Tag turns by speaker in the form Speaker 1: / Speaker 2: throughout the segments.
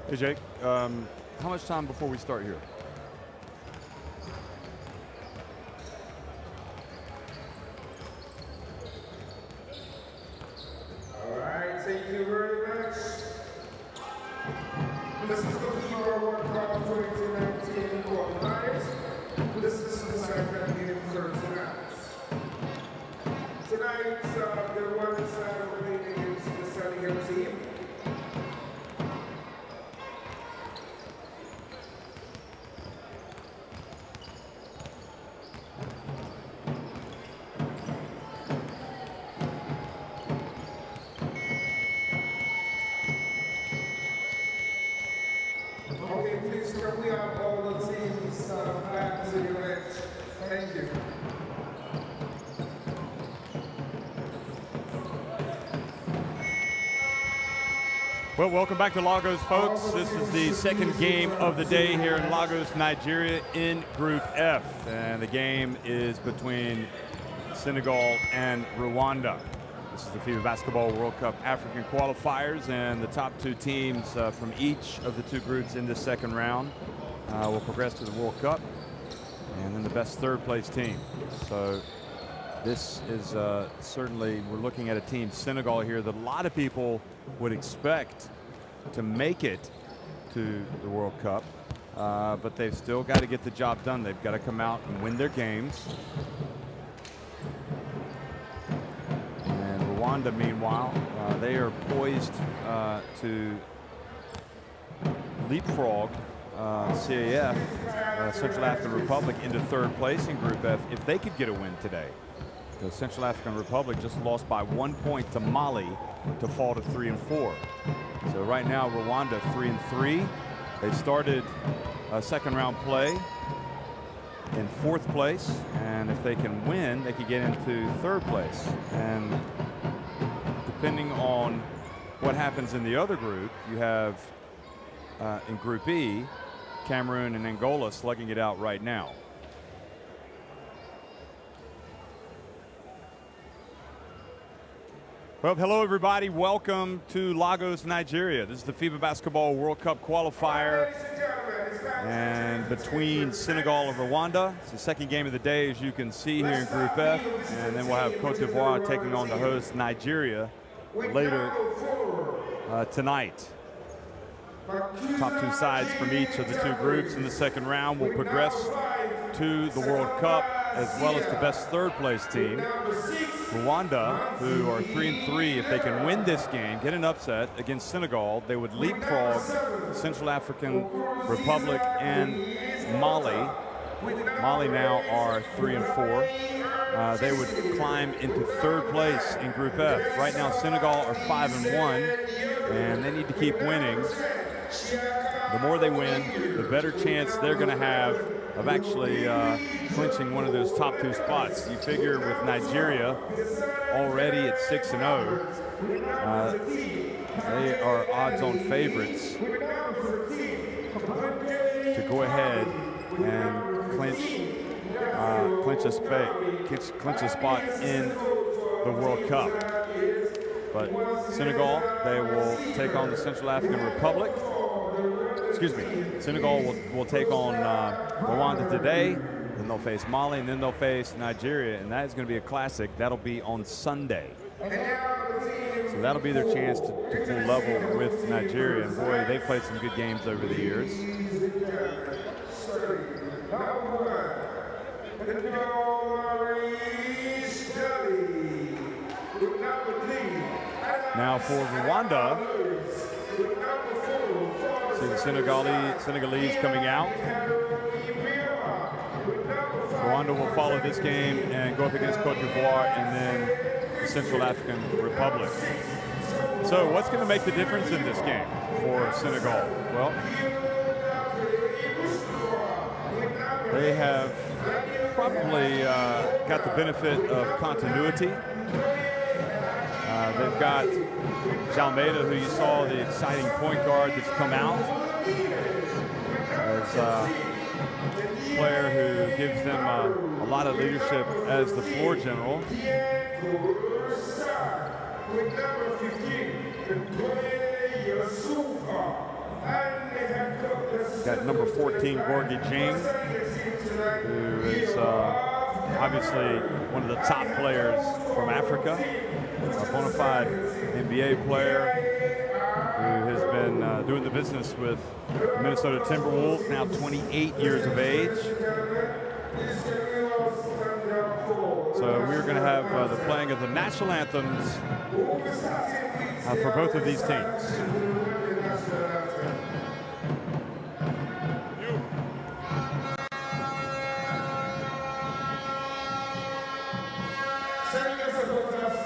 Speaker 1: Hey, Jake. How much time before we start here?
Speaker 2: All right, thank you very much. This is the FIBA World Cup 2019 qualifiers. This is the second game for tonight. Tonight, the Rwanda side will play against the Senegal team. Okay, please can we have all the teams back to the match? Thank you.
Speaker 1: Well, welcome back to Lagos, folks. This is the second game of the day here in Lagos, Nigeria, in Group F. And the game is between Senegal and Rwanda. This is the FIBA Basketball World Cup African Qualifiers, and the top two teams from each of the two groups in this second round will progress to the World Cup, and then the best third-place team. So this is certainly, we're looking at a team, Senegal here, that a lot of people would expect to make it to the World Cup, but they've still got to get the job done. They've got to come out and win their games. And Rwanda, meanwhile, they are poised to leapfrog CAF, Central African Republic, into third place in Group F if they could get a win today. The Central African Republic just lost by 1 point to Mali to fall to 3-4. So right now, Rwanda 3-3. They started second round play in fourth place, and if they can win, they could get into third place. And depending on what happens in the other group, you have in Group E, Cameroon and Angola slugging it out right now. Well, hello everybody. Welcome to Lagos, Nigeria. This is the FIBA Basketball World Cup qualifier, and between Senegal and Rwanda. It's the second game of the day, as you can see here in Group F, and then we'll have Cote d'Ivoire taking on the host Nigeria later tonight. Top two sides from each of the two groups in the second round will progress to the World Cup, as well as the best third place team. Rwanda, who are 3-3, if they can win this game, get an upset against Senegal, they would leapfrog Central African Republic and Mali. Mali now are 3-4. They would climb into third place in Group F. Right now, Senegal are 5-1, and they need to keep winning. The more they win, the better chance they're going to have of actually clinching one of those top two spots. You figure with Nigeria already at 6-0, they are odds-on favorites to go ahead and clinch a spot in the World Cup. But Senegal, they will take on the Central African Republic. Excuse me, Senegal will take on Rwanda today, then they'll face Mali, and then they'll face Nigeria, and that is going to be a classic. That'll be on Sunday. So that'll be their chance to pull level with Nigeria, and boy, they've played some good games over the years. Now for Rwanda, see the Senegalese coming out. Rwanda will follow this game and go up against Cote d'Ivoire and then the Central African Republic. So what's going to make the difference in this game for Senegal? Well, they have probably got the benefit of continuity. They've got Jalmeida, who you saw, the exciting point guard that's come out, as a player who gives them a lot of leadership as the floor general. Got number 14, Gorgie James, who is obviously one of the top players from Africa, a bona fide NBA player who has been doing the business with the Minnesota Timberwolves, now 28 years of age. So we're going to have the playing of the national anthems for both of these teams.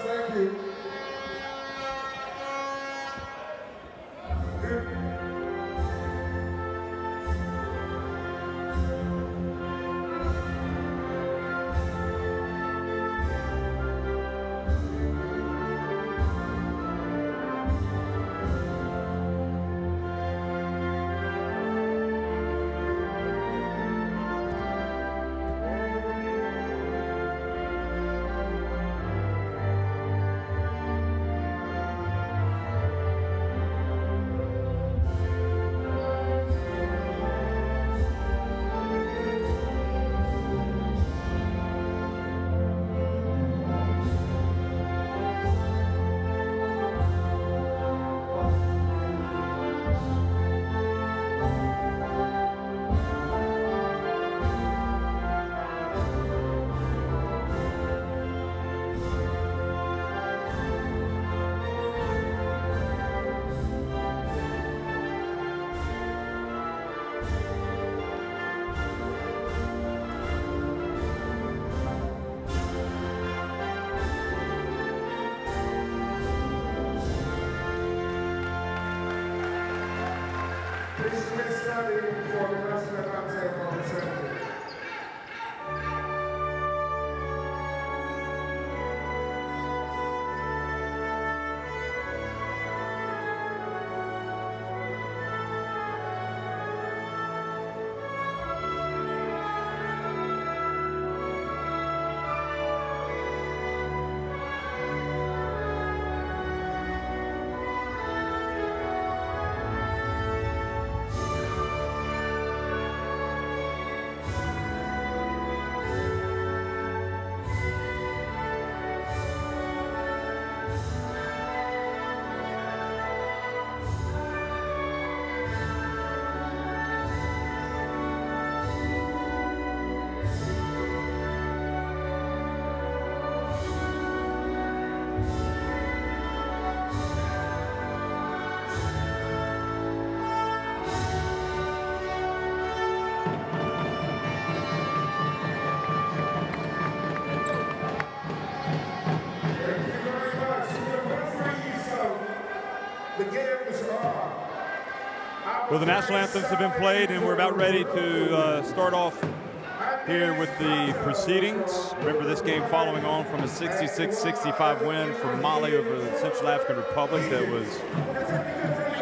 Speaker 2: Thank you.
Speaker 1: Well, the national anthems have been played, and we're about ready to start off here with the proceedings. Remember, this game following on from a 66-65 win from Mali over the Central African Republic. That was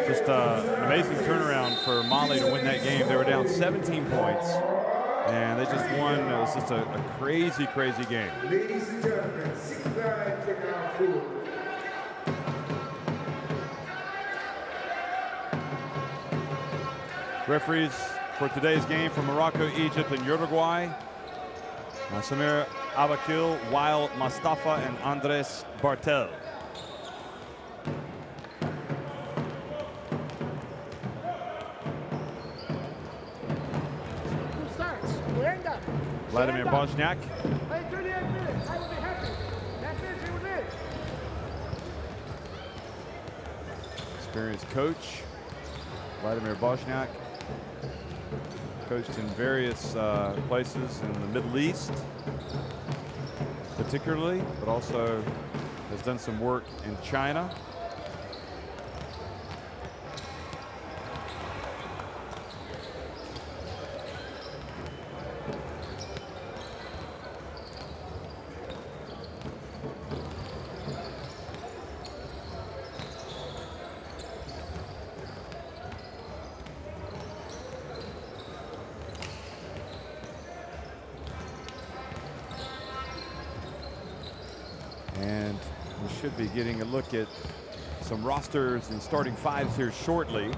Speaker 1: just an amazing turnaround for Mali to win that game. They were down 17 points, and they just won. It was just a crazy, crazy game.
Speaker 2: Ladies and gentlemen, 6'9" take our food.
Speaker 1: Referees for today's game from Morocco, Egypt, and Uruguay: Samir Abakil, Wael Mustafa, and Andres Bartel.
Speaker 3: Who starts? Rwanda.
Speaker 1: Vladimir Bozniak.
Speaker 3: Hey, 38 minutes. I will be happy. That means he will win.
Speaker 1: Experienced coach, Vladimir Bozniak. Coached in various places in the Middle East, particularly, but also has done some work in China. And we should be getting a look at some rosters and starting fives here shortly.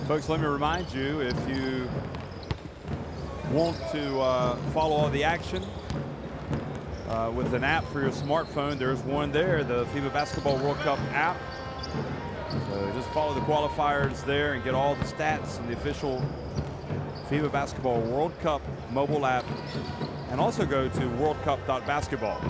Speaker 1: Folks, let me remind you, if you want to follow all the action with an app for your smartphone, there's one there, the FIBA Basketball World Cup app. So just follow the qualifiers there and get all the stats and the official FIBA Basketball World Cup mobile app, and also go to worldcup.basketball.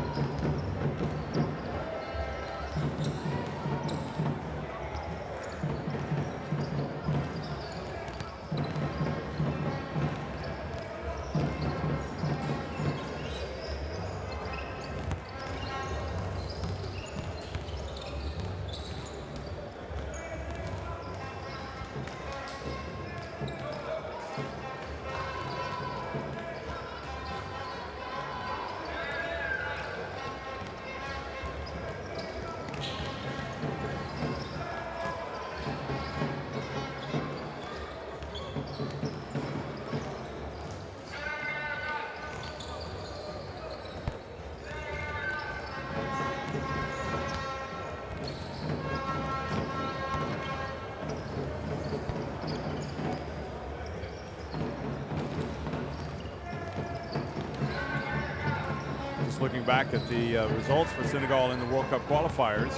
Speaker 1: Looking back at the results for Senegal in the World Cup qualifiers,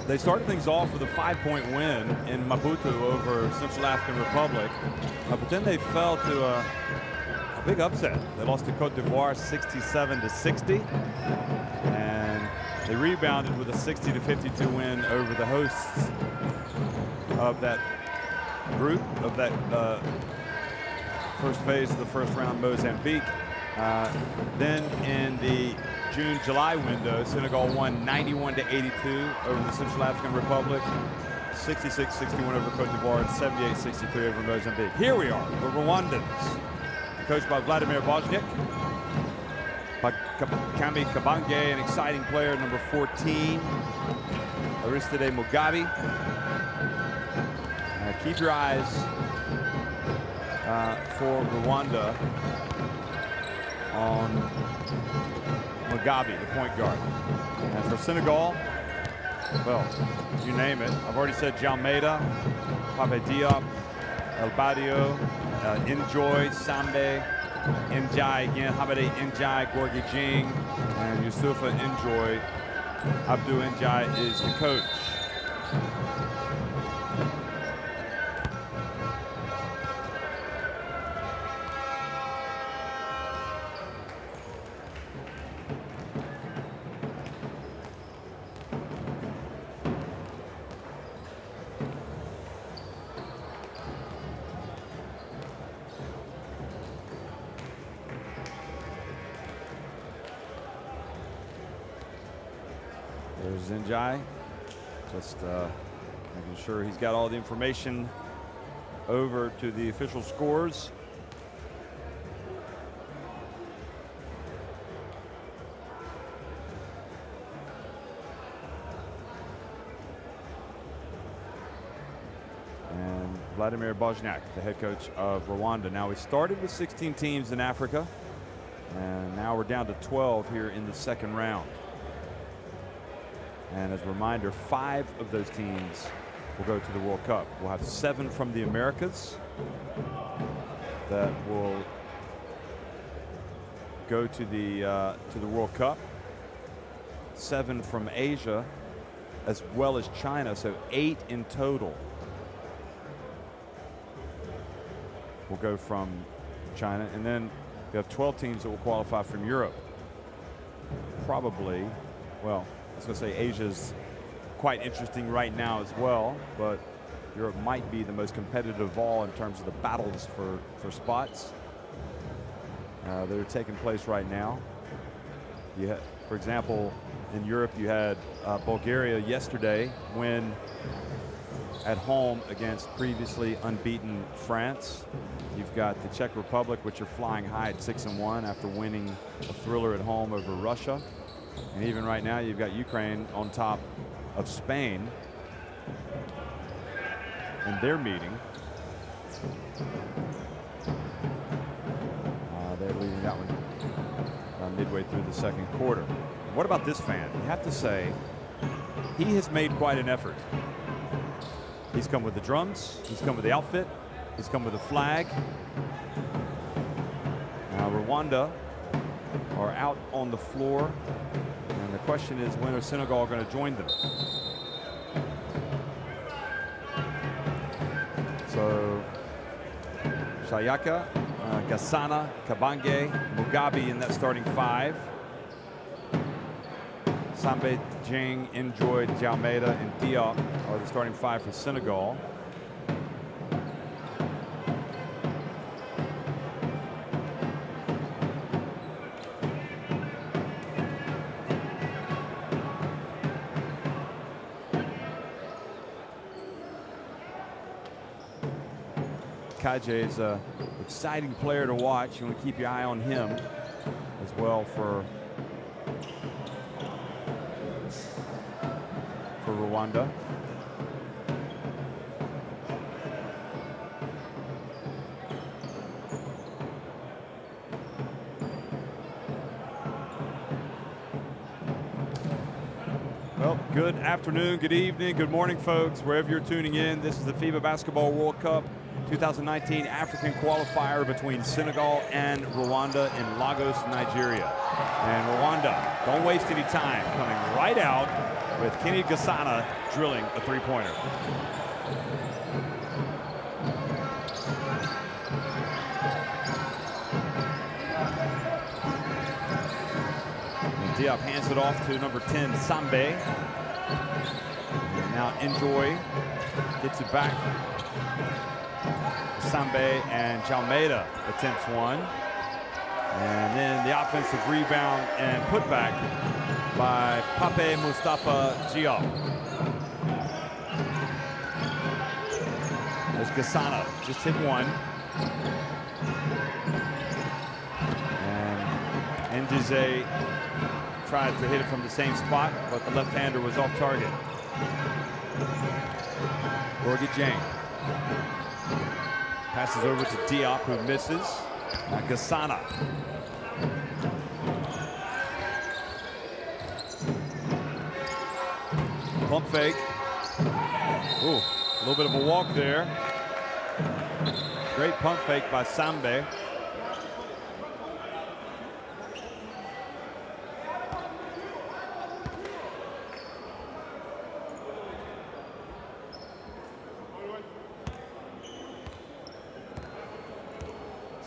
Speaker 1: they started things off with a 5-point win in Maputo over Central African Republic, but then they fell to a big upset. They lost to Cote d'Ivoire 67-60, and they rebounded with a 60-52 win over the hosts of that group, of that first phase of the first round, Mozambique. Then in the June-July window, Senegal won 91-82 over the Central African Republic, 66-61 over Cote d'Ivoire, and 78-63 over Mozambique. Here we are, the Rwandans, coached by Vladimir Bozniak. Kambi Kabange, an exciting player, number 14. Aristide Mugabe. Keep your eyes for Rwanda on Mugabe, the point guard. And for Senegal, well, you name it. I've already said Jalmeida, Pape Diop, El Badio, Enjoy, Sambe, Njai again, Habade Njai, Gorgui Jing, and Yusufa Enjoy. Abdou Njai is the coach. There's Njai, just making sure he's got all the information over to the official scores. And Vladimir Bozniak, the head coach of Rwanda. Now, we started with 16 teams in Africa, and now we're down to 12 here in the second round. And as a reminder, 5 of those teams will go to the World Cup. We'll have 7 from the Americas that will go to the World Cup. 7 from Asia, as well as China, so 8 in total will go from China. And then we have 12 teams that will qualify from Europe. Probably, well, I was going to say Asia's quite interesting right now as well, but Europe might be the most competitive of all in terms of the battles for spots that are taking place right now. For example, in Europe, you had Bulgaria yesterday win at home against previously unbeaten France. You've got the Czech Republic, which are flying high at 6-1 after winning a thriller at home over Russia. And even right now, you've got Ukraine on top of Spain in their meeting. They're leading that one midway through the second quarter. What about this fan? You have to say, he has made quite an effort He's come with the drums. He's come with the outfit. He's come with the flag. Now Rwanda are out on the floor. And the question is, when are Senegal going to join them? So Shayaka, Gasana, Kabange, Mugabe in that starting five. Sambe, Jing, Enjoy, Jalmeida, and Diop are the starting five for Senegal. Kaje is an exciting player to watch. You want to keep your eye on him as well for Rwanda. Well, good afternoon, good evening, good morning, folks, wherever you're tuning in. This is the FIBA Basketball World Cup 2019 African qualifier between Senegal and Rwanda in Lagos, Nigeria. And Rwanda, don't waste any time, coming right out with Kenny Gasana drilling a three-pointer. And Diop hands it off to number 10, Sambe. And now Enjoy gets it back. Sambe and Jalmeida attempts one. And then the offensive rebound and putback by Pape Mustafa Diop. As Gasana just hit one. And Ndize tried to hit it from the same spot, but the left-hander was off target. Gorgie Jang passes over to Diop, who misses. Now Gasana. Pump fake. Ooh, a little bit of a walk there. Great pump fake by Sambe.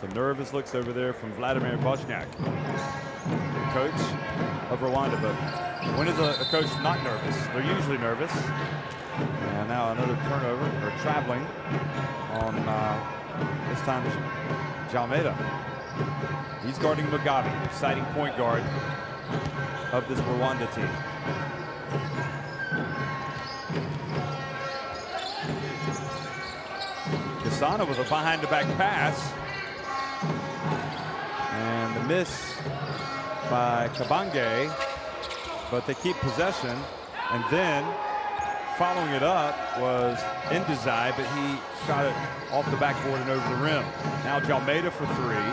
Speaker 1: Some nervous looks over there from Vladimir Bosniak, the coach of Rwanda. But when is a coach not nervous? They're usually nervous. And now another turnover, or traveling on this time Jalmeida. He's guarding Mugabe, exciting point guard of this Rwanda team. Gasana with a behind-the-back pass. And the miss by Kabange, but they keep possession. And then following it up was Ndize, but he shot it off the backboard and over the rim. Now Jalmeida for three.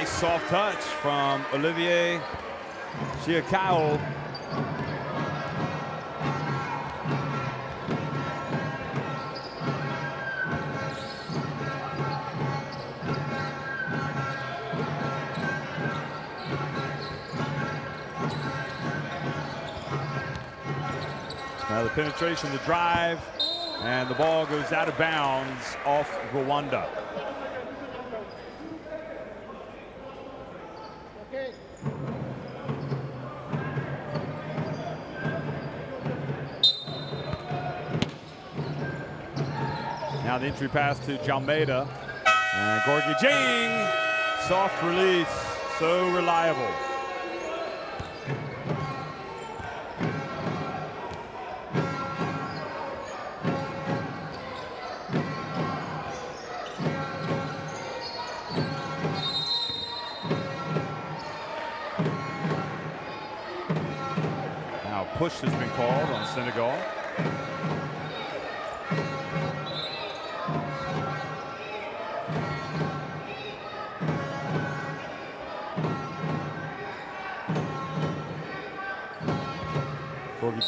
Speaker 1: Soft touch from Olivier Chiakao. Now the penetration, the drive, and the ball goes out of bounds off Rwanda. Now the entry pass to Jalmeida. And Gorgie Jing, soft release, so reliable. Now Now push has been called on Senegal.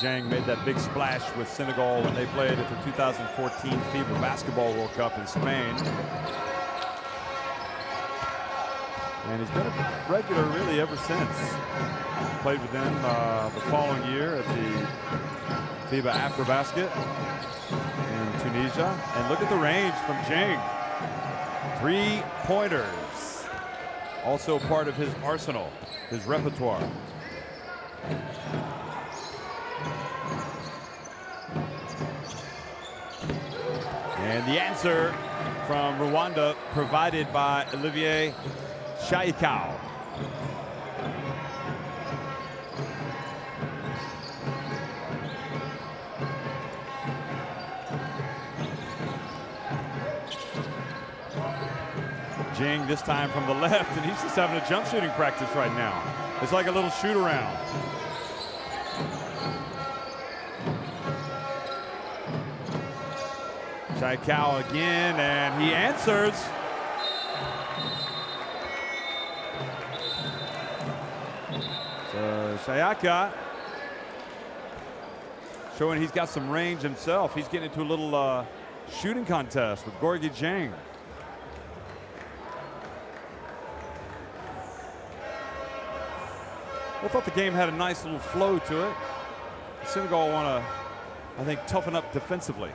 Speaker 1: Jang made that big splash with Senegal when they played at the 2014 FIBA Basketball World Cup in Spain. And he's been a regular really ever since. Played with them the following year at the FIBA Afrobasket in Tunisia. And look at the range from Jang. 3-pointers. Also part of his arsenal, his repertoire. And the answer from Rwanda provided by Olivier Shaikau. Jing this time from the left, and he's just having a jump shooting practice right now. It's like a little shoot around. Shaikau again, and he answers. So Shayaka showing he's got some range himself. He's getting into a little shooting contest with Gorgui Dieng. I thought the game had a nice little flow to it. Senegal want to, I think, toughen up defensively.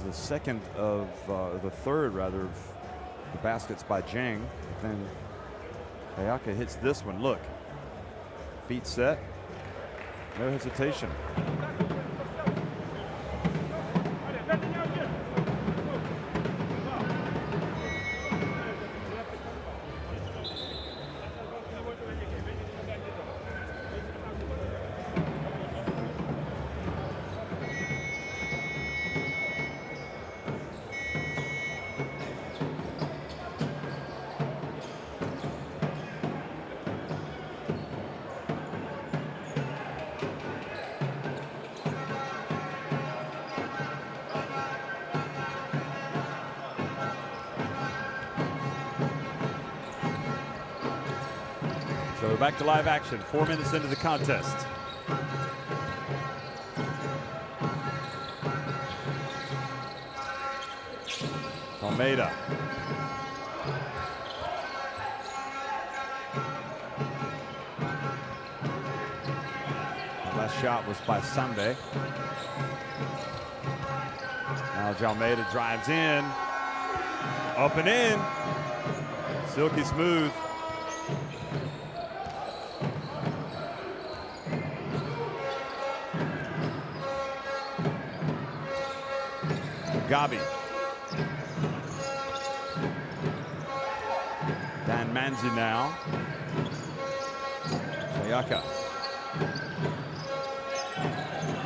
Speaker 1: The second of the third rather of the baskets by Jang. Then Ayaka hits this one. Look, feet set, no hesitation. So back to live action, 4 minutes into the contest. Almeida. The last shot was by Sambe. Now Almeida drives in, up and in, silky smooth. Gabi. Dan Manzi now. Shayaka.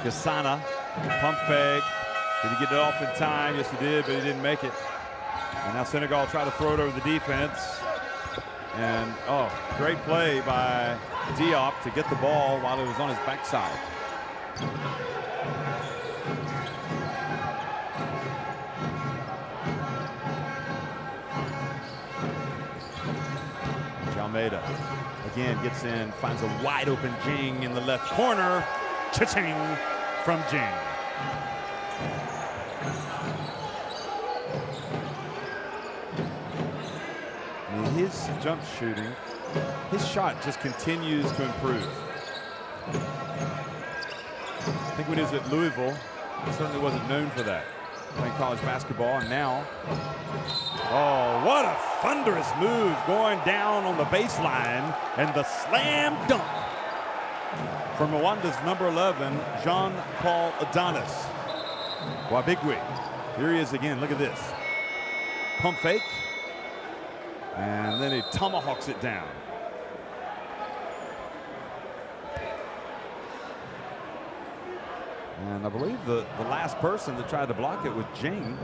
Speaker 1: Kasana. Pump fake. Did he get it off in time? Yes, he did, but he didn't make it. And now Senegal try to throw it over the defense. And, oh, great play by Diop to get the ball while it was on his backside. Almeida again gets in, finds a wide open Jing in the left corner. Cha-ching from Jing. His jump shooting, his shot just continues to improve. I think when he was at Louisville, he certainly wasn't known for that. Playing college basketball, and now, oh, what a thunderous move going down on the baseline, and the slam dunk from Rwanda's number 11, Jean-Paul Adonis. Wabigwi, here he is again, look at this. Pump fake, And then he tomahawks it down. And I believe the last person that tried to block it was Jing.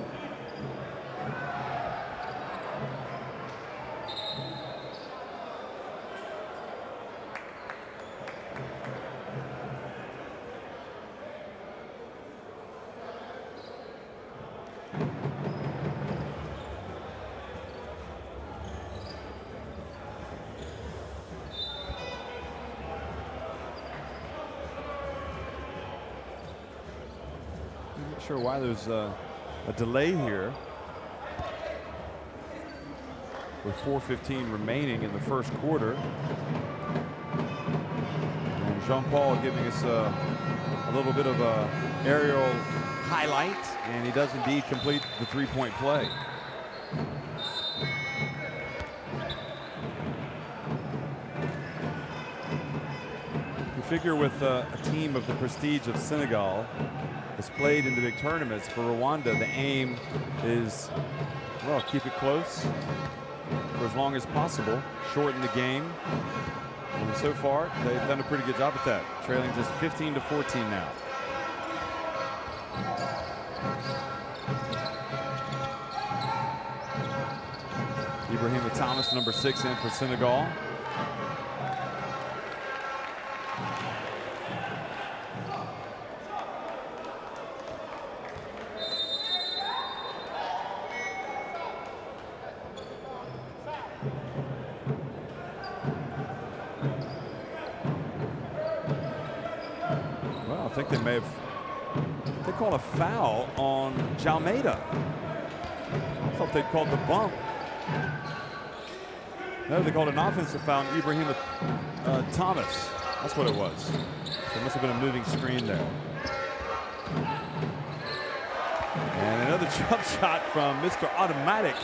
Speaker 1: Sure why there's a delay here with 4:15 remaining in the first quarter. And Jean-Paul giving us a little bit of a aerial highlight, and he does indeed complete the three-point play. You figure with a team of the prestige of Senegal has played in the big tournaments, for Rwanda, the aim is, well, keep it close for as long as possible, shorten the game. And so far, they've done a pretty good job at that, trailing just 15-14 now. Ibrahim Thomas, number 6, in for Senegal. I think they called a foul on Jalmeida. I thought they called the bump. No, they called an offensive foul on Ibrahim Thomas. That's what it was. There must have been a moving screen there. And another jump shot from Mr. Automatic,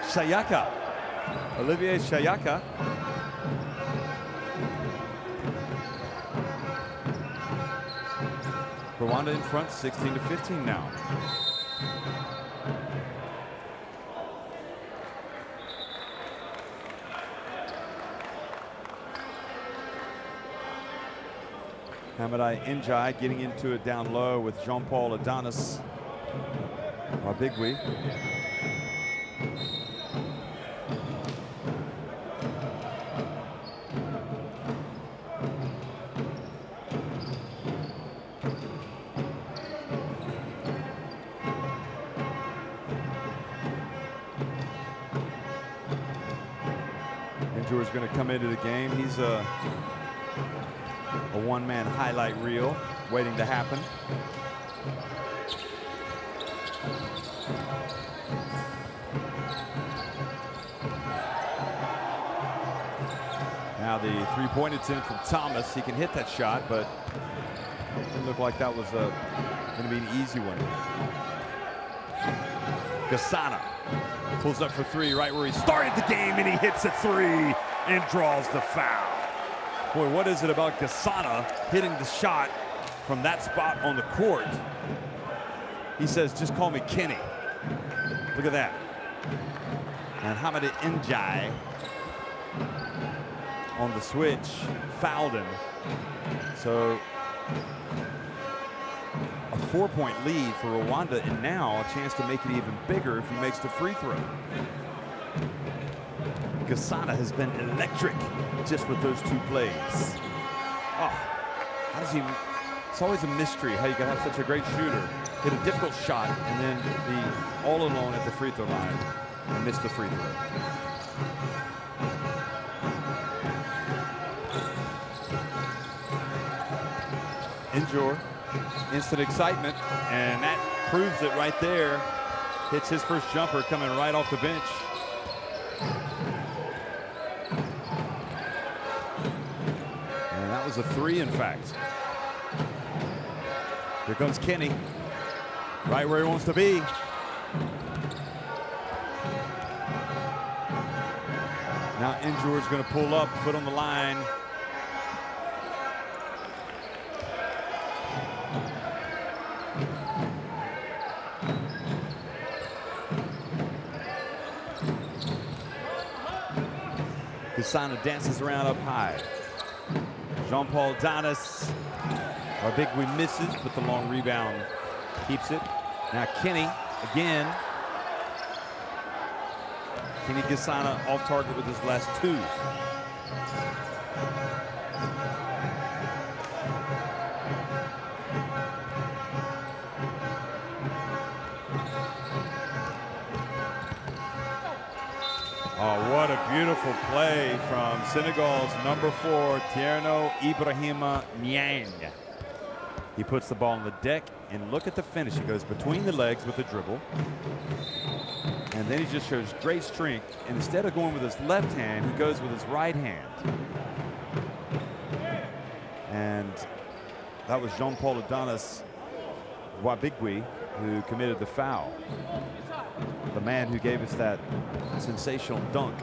Speaker 1: Shayaka. Olivier Shayaka. Rwanda in front, 16-15 now. Hamadai Njai getting into it down low with Jean-Paul Adonis, our bigwig. Is going to come into the game. He's a one-man highlight reel waiting to happen. Now the three-point attempt from Thomas. He can hit that shot, but it didn't look like that was going to be an easy one. Gassana pulls up for three right where he started the game, and he hits a three and draws the foul. Boy, what is it about Gassana hitting the shot from that spot on the court? He says, just call me Kenny. Look at that. And Hamadai Njai on the switch fouled him. So a 4-point lead for Rwanda, and now a chance to make it even bigger if he makes the free throw. Gassana has been electric just with those two plays. Oh, how does he? It's always a mystery how you can have such a great shooter, hit a difficult shot, and then be all alone at the free throw line and miss the free throw. Injure, instant excitement, and that proves it right there. Hits his first jumper coming right off the bench. And that was a three, in fact. Here comes Kenny, right where he wants to be. Now Injure's going to pull up, foot on the line. Gisana dances around up high. Jean-Paul Adonis. Wabigwi misses, but the long rebound keeps it. Now Kenny again. Kenny Gisana off target with his last two. Oh, what a beautiful play from Senegal's number 4, Tierno Ibrahima Niang. He puts the ball on the deck, and look at the finish. He goes between the legs with a dribble. And then he just shows great strength. And instead of going with his left hand, he goes with his right hand. And that was Jean-Paul Adonis Wabigwi who committed the foul. The man who gave us that sensational dunk.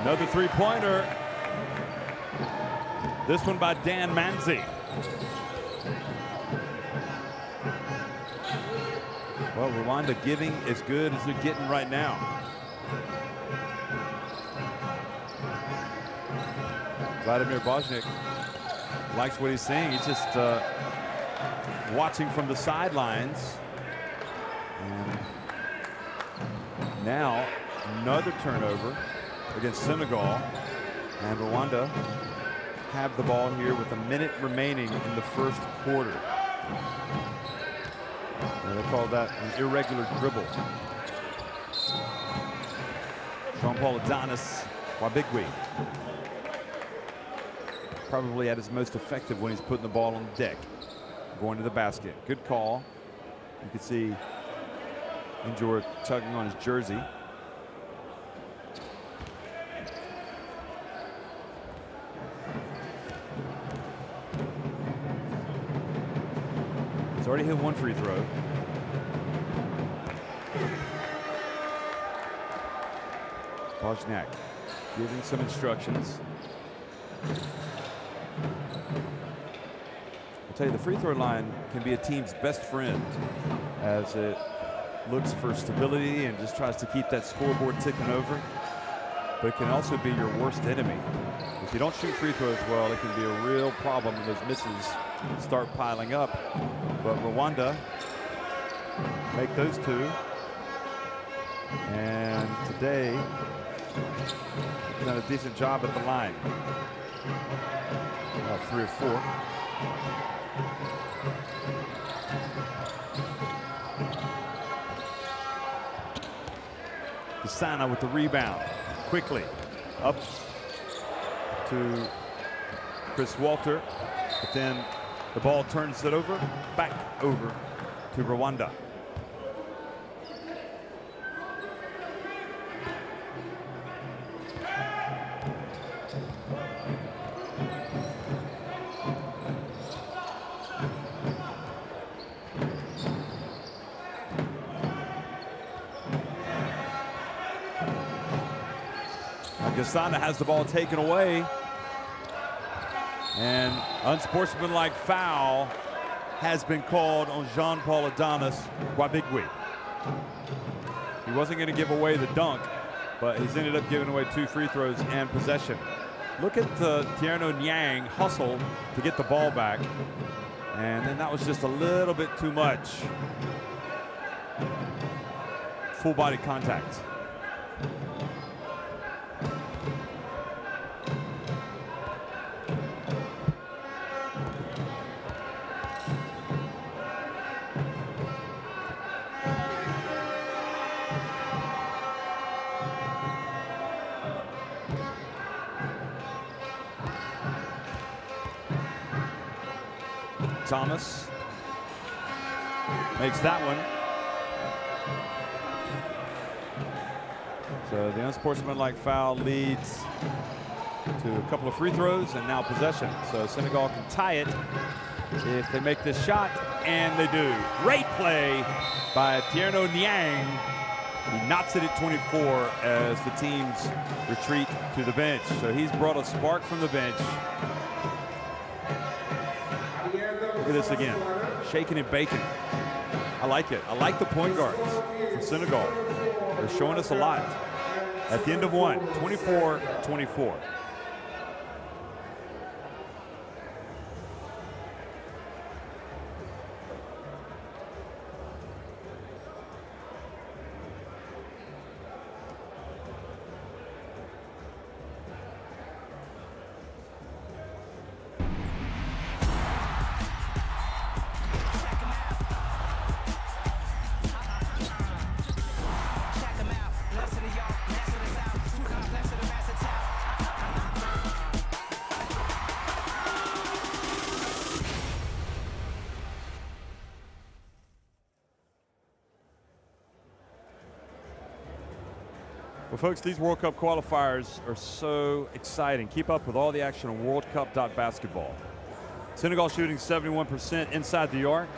Speaker 1: Another three-pointer. This one by Dan Manzi. Well, Rwanda giving as good as they're getting right now. Vladimir Boznik likes what he's seeing. He's just watching from the sidelines. And now another turnover against Senegal, and Rwanda have the ball here with a minute remaining in the first quarter. And they call that an irregular dribble. Jean-Paul Adonis Wabigwi, probably at his most effective when he's putting the ball on the deck, going to the basket. Good call. You can see Njor tugging on his jersey. He's already hit one free throw. Bozniak giving some instructions. I'll tell you, the free throw line can be a team's best friend as it looks for stability and just tries to keep that scoreboard ticking over. But it can also be your worst enemy. If you don't shoot free throws well, it can be a real problem when those misses start piling up. But Rwanda make those two. And today, they've done a decent job at the line. 3 or 4. Gisana with the rebound. Quickly up to Chris Walter. But then the ball turns it over, back over to Rwanda. Gisana has the ball taken away, and unsportsmanlike foul has been called on Jean-Paul Adonis Wabigwi. He wasn't going to give away the dunk, but he's ended up giving away 2 free throws and possession. Look at Tierno Niang hustle to get the ball back, and then that was just a little bit too much. Full body contact. Thomas makes that one. So the unsportsmanlike foul leads to a couple of free throws and now possession. So Senegal can tie it if they make this shot, and they do. Great play by Tierno Niang He knocks it at 24 as the teams retreat to the bench. So he's brought a spark from the bench. Look at this again, shaking and baking. I like it. I like the point guards from Senegal. They're showing us a lot. At the end of one, 24-24. Well, folks, these World Cup qualifiers are so exciting. Keep up with all the action on worldcup.basketball. Senegal shooting 71% inside the arc.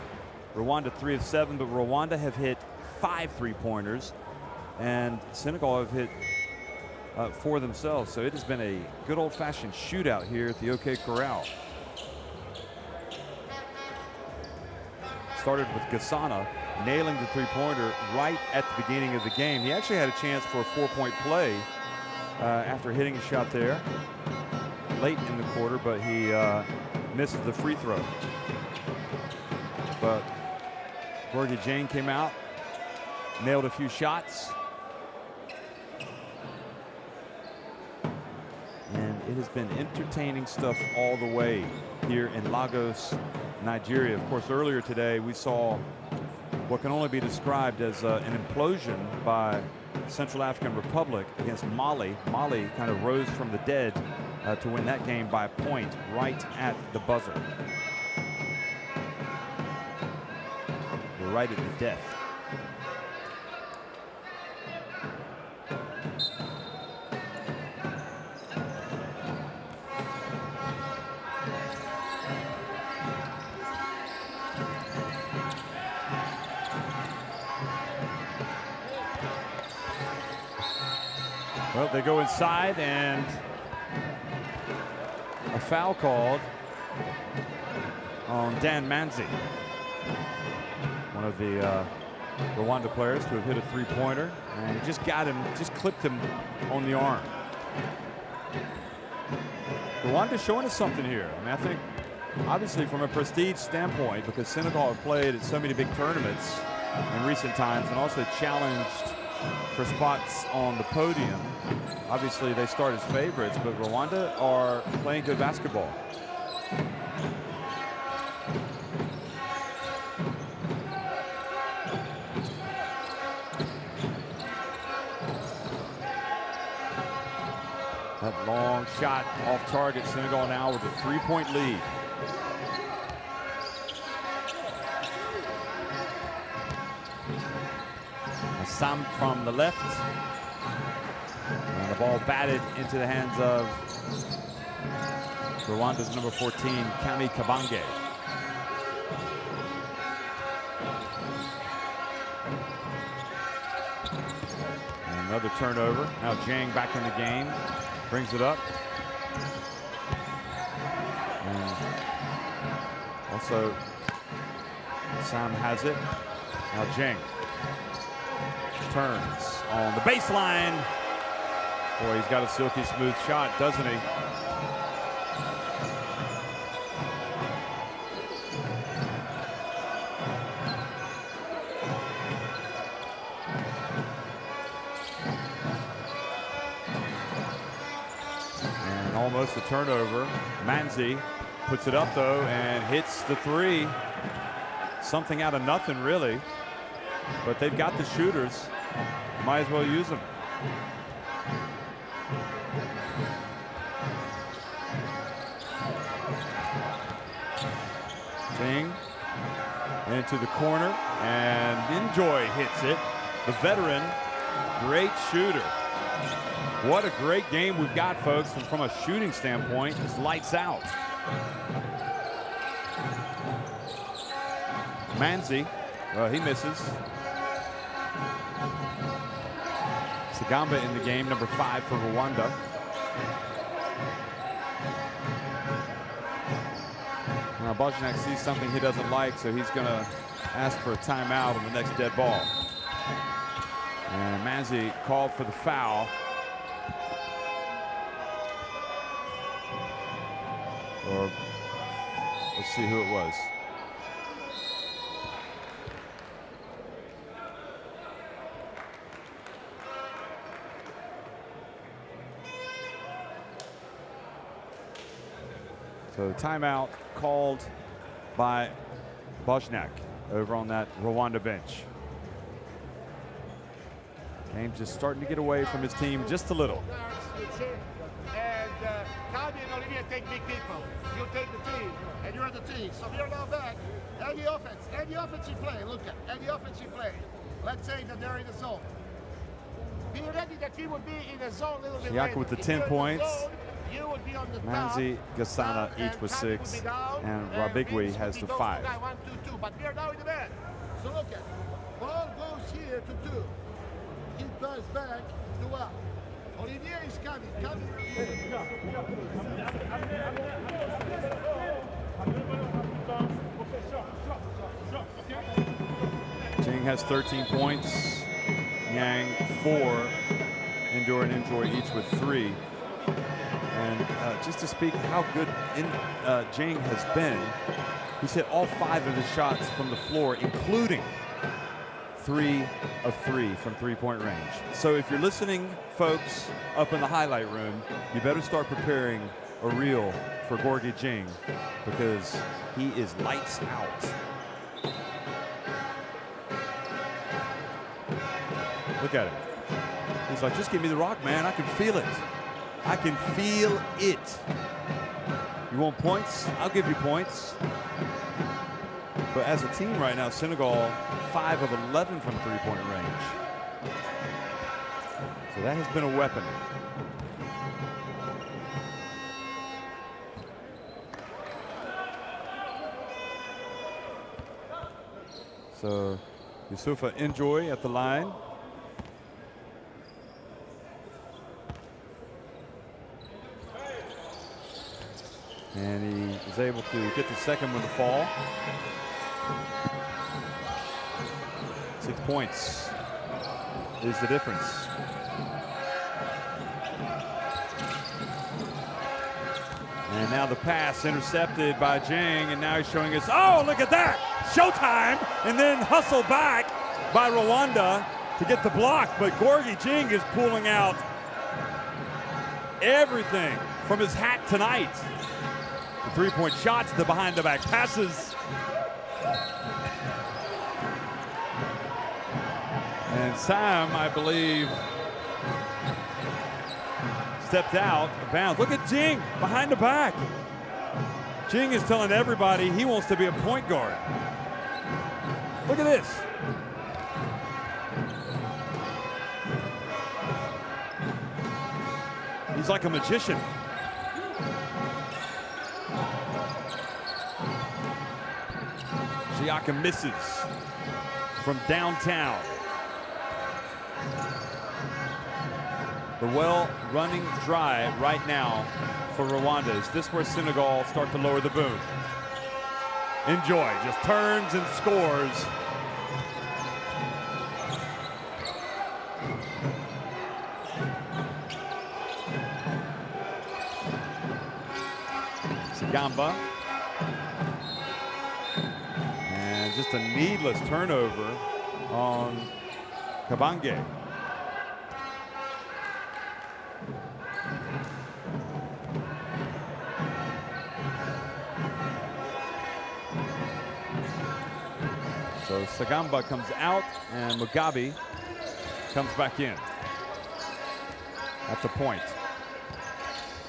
Speaker 1: Rwanda 3 of 7, but Rwanda have hit 5 3-pointers, and Senegal have hit 4 themselves. So it has been a good old-fashioned shootout here at the OK Corral. Started with Gassana nailing the 3-pointer right at the beginning of the game. He actually had a chance for a 4-point play after hitting a shot there late in the quarter, but he misses the free throw. But Gorgie Jane came out, nailed a few shots, and it has been entertaining stuff all the way here in Lagos, Nigeria. Of course, earlier today we saw what can only be described as an implosion by Central African Republic against Mali. Mali kind of rose from the dead to win that game by a point right at the buzzer. We're right at the death. Well, they go inside, and a foul called on Dan Manzi, one of the Rwanda players who have hit a 3-pointer, and he just got him, just clipped him on the arm. Rwanda's showing us something here. I mean, I think obviously from a prestige standpoint, because Senegal have played at so many big tournaments in recent times and also challenged for spots on the podium. Obviously they start as favorites, but Rwanda are playing good basketball. That long shot off target. Senegal now with a 3-point lead. Sam from the left, and the ball batted into the hands of Rwanda's number 14, Kami Kabange. And another turnover. Now Jang back in the game, brings it up. And also Sam has it. Now Jang turns on the baseline. Boy, he's got a silky smooth shot, doesn't he? And almost a turnover. Manzi puts it up though and hits the 3. Something out of nothing, really. But they've got the shooters. Might as well use them. Jing into the corner, and Enjoy hits it. The veteran, great shooter. What a great game we've got, folks. And from a shooting standpoint, it's lights out. Manzi, he misses. Sagamba in the game, number 5 for Rwanda. Now Bozniak sees something he doesn't like, so he's going to ask for a timeout on the next dead ball. And Manzi called for the foul. Or let's see who it was. So timeout called by Bozniak over on that Rwanda bench. Game's just starting to get away from his team just a little.
Speaker 4: And Kanye and Olivier take big people. You take the team, and you're the team. So you're now back. Any offensive play, look at any offensive play. Let's say that they're in the zone. Be ready that he would be in the zone a little bit later.
Speaker 1: with the 10 points.
Speaker 4: Zone, you would be on the
Speaker 1: Manzi,
Speaker 4: top,
Speaker 1: Gasana each with 6, and Rabigwi has the 5.
Speaker 4: 1, 2, 2. But we're now in the man. So look at ball goes here to 2. He goes back to 1. Olivier is coming.
Speaker 1: Jing has 13 points. Yang 4. Endure and Enjoy each with 3. And just to speak how good Jing has been, he's hit all 5 of his shots from the floor, including 3 of 3 from three-point range. So if you're listening, folks, up in the highlight room, you better start preparing a reel for Gorgui Jing, because he is lights out. Look at him. He's like, just give me the rock, man. I can feel it. I can feel it. You want points? I'll give you points. But as a team right now, Senegal 5 of 11 from three-point range. So that has been a weapon. So Yusufa Enjoy at the line. And he is able to get the second one to fall. 6 points is the difference. And now the pass intercepted by Jing, and now he's showing us, oh, look at that, showtime, and then hustle back by Rwanda to get the block, but Gorgui Jing is pulling out everything from his hat tonight. The three-point shots, the behind-the-back passes. And Sam, I believe, stepped out of bounds. Look at Jing behind the back. Jing is telling everybody he wants to be a point guard. Look at this. He's like a magician. Siakam misses from downtown. The well running dry right now for Rwanda. Is this where Senegal start to lower the boom? Enjoy, just turns and scores. Sagamba. And just a needless turnover on Kabange. So Sagamba comes out and Mugabe comes back in at the point.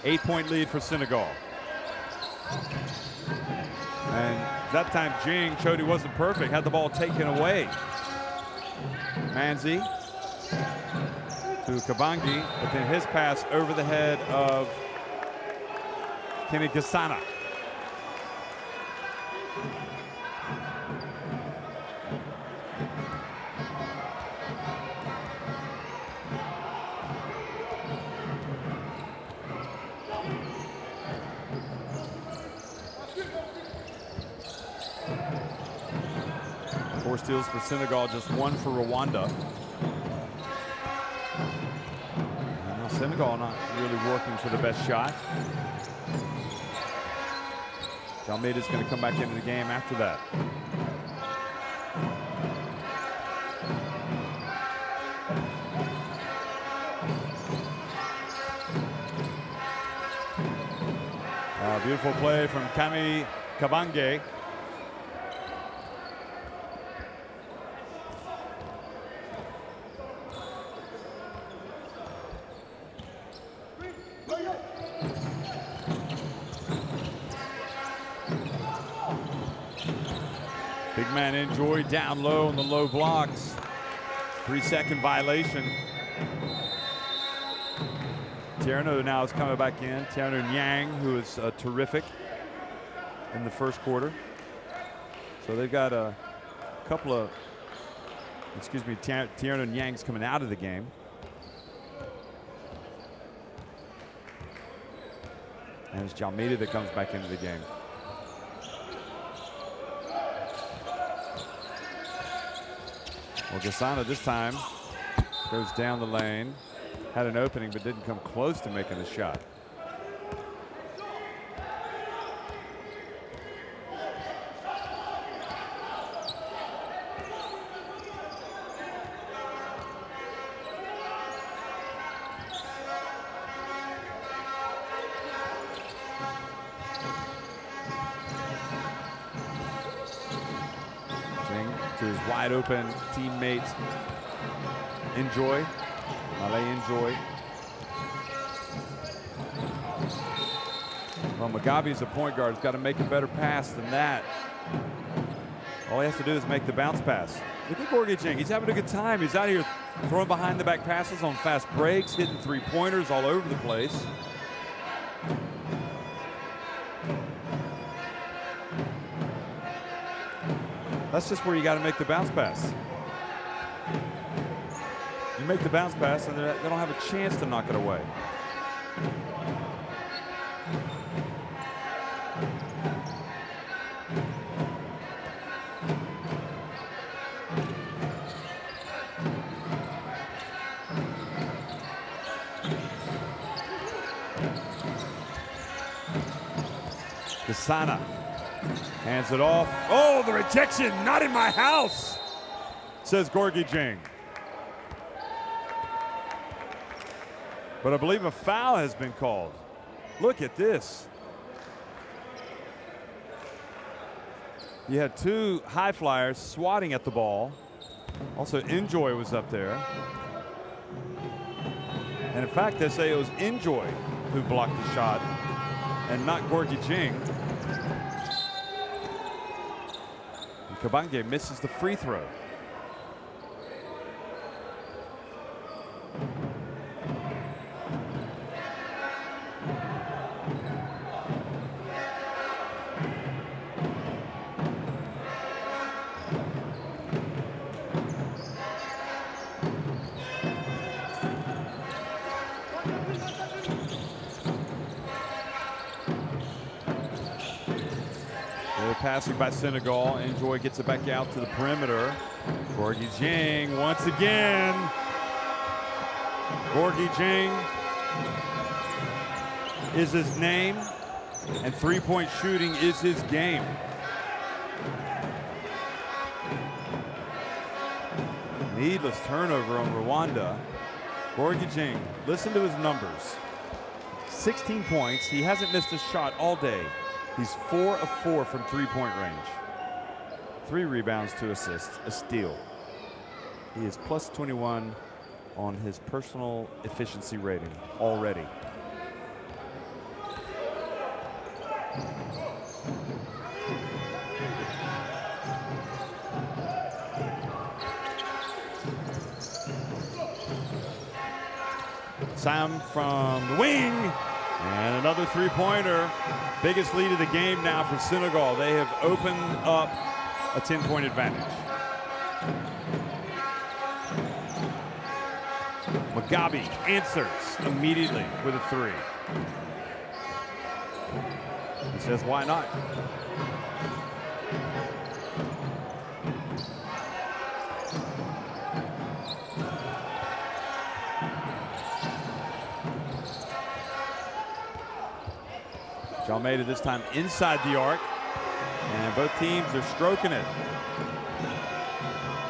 Speaker 1: 8-point lead for Senegal. And that time Jing showed he wasn't perfect, had the ball taken away. Manzi to Kabange, but then his pass over the head of Kenny Gasana. 4 steals for Senegal, just 1 for Rwanda. And now Senegal not really working for the best shot. Almeida's going to come back into the game after that. Beautiful play from Kami Kabange. Big man Enjoy down low on the low blocks. 3-second violation. Tierno now is coming back in. Tierno Nyang, who is terrific in the first quarter. So they've got a couple of, Tierno Nyang's coming out of the game. And it's Almeida that comes back into the game. Well, Gasana this time goes down the lane. Had an opening, but didn't come close to making the shot. Jing to his wide open teammate, Enjoy. Enjoy. Well, Mugabe's a point guard. He's got to make a better pass than that. All he has to do is make the bounce pass. Look at Gorgie Jing. He's having a good time. He's out here throwing behind the back passes on fast breaks, hitting 3-pointers all over the place. That's just where you got to make the bounce pass. You make the bounce pass and they don't have a chance to knock it away. Gasana hands it off. Oh, the rejection, not in my house, says Gorgie Jing. But I believe a foul has been called. Look at this. You had 2 high flyers swatting at the ball. Also, Enjoy was up there. And in fact, they say it was Enjoy who blocked the shot and not Gorgie Jing. And Kabange misses the free throw. Passing by Senegal. Enjoy gets it back out to the perimeter. Gorgie Jing once again. Gorgie Jing is his name, and 3-point shooting is his game. Needless turnover on Rwanda. Gorgie Jing, listen to his numbers. 16 points. He hasn't missed a shot all day. He's 4 of 4 from 3-point range. 3 rebounds, 2 assists, a steal. He is plus 21 on his personal efficiency rating already. Sam from the wing. And another 3-pointer. Biggest lead of the game now for Senegal. They have opened up a 10-point advantage. Mugabe answers immediately with a 3. He says, why not? Almeida this time inside the arc. And both teams are stroking it.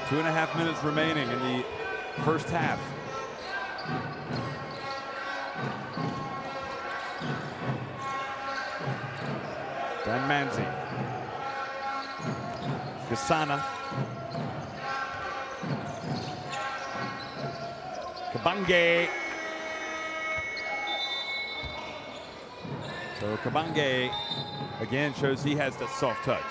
Speaker 1: 2.5 minutes remaining in the first half. Dan Manzi. Gasana. Kabange. So Kabange again shows he has that soft touch.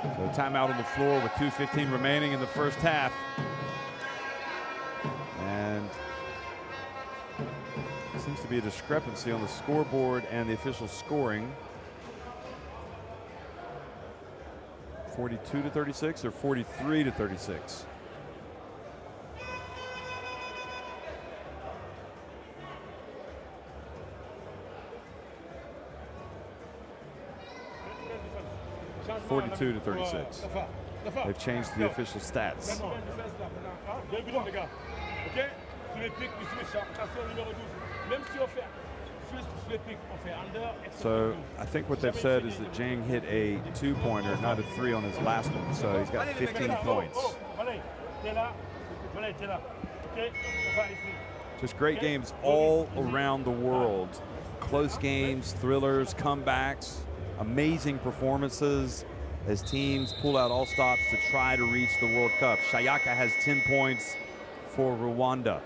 Speaker 1: So timeout on the floor with 2:15 remaining in the first half. And there seems to be a discrepancy on the scoreboard and the official scoring. 42-36 or 43-36? (42-36). They've changed the official stats. So I think what they've said is that Jang hit a 2-pointer, not a 3 on his last one. So he's got 15 points. Just great games all around the world. Close games, thrillers, comebacks, amazing performances as teams pull out all stops to try to reach the World Cup. Shayaka has 10 points for Rwanda.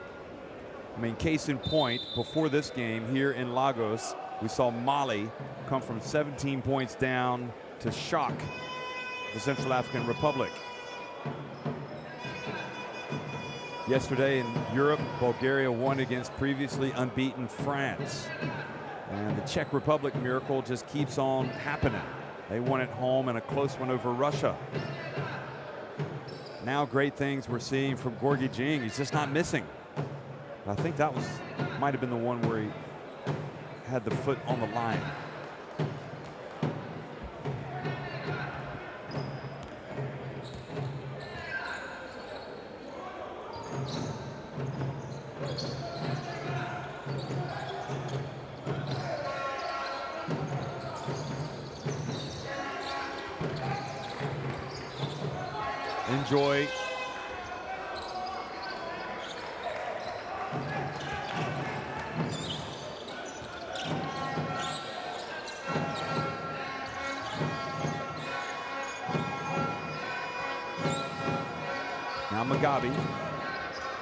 Speaker 1: I mean, case in point, before this game here in Lagos, we saw Mali come from 17 points down to shock the Central African Republic. Yesterday in Europe, Bulgaria won against previously unbeaten France. And the Czech Republic miracle just keeps on happening. They won at home in a close one over Russia. Now great things we're seeing from Gorgui Dieng. He's just not missing. I think that might have been the one where he had the foot on the line. Enjoy. Now Mugabe.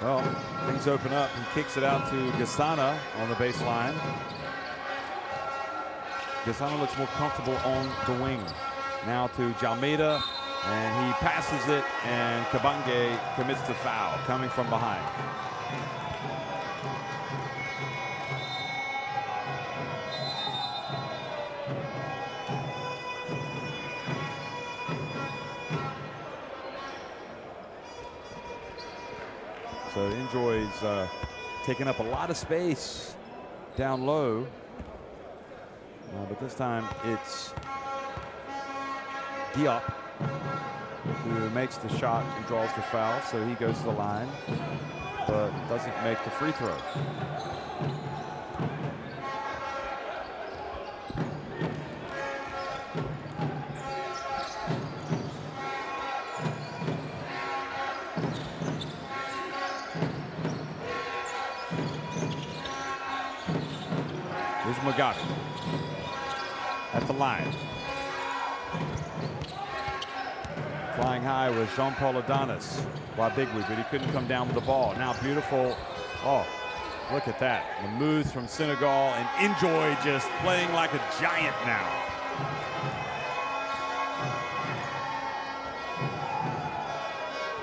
Speaker 1: Well, things open up. He kicks it out to Gasana on the baseline. Gasana looks more comfortable on the wing. Now to Jalmeida, and he passes it, and Kabange commits the foul coming from behind. So Enjoy's taking up a lot of space down low, but this time it's Diop who makes the shot and draws the foul, so he goes to the line, but doesn't make the free throw. Here's Mugabe at the line. Flying high was Jean-Paul Adonis, Wabigwi, but he couldn't come down with the ball. Now beautiful, oh, look at that. The moves from Senegal, and Enjoy just playing like a giant now.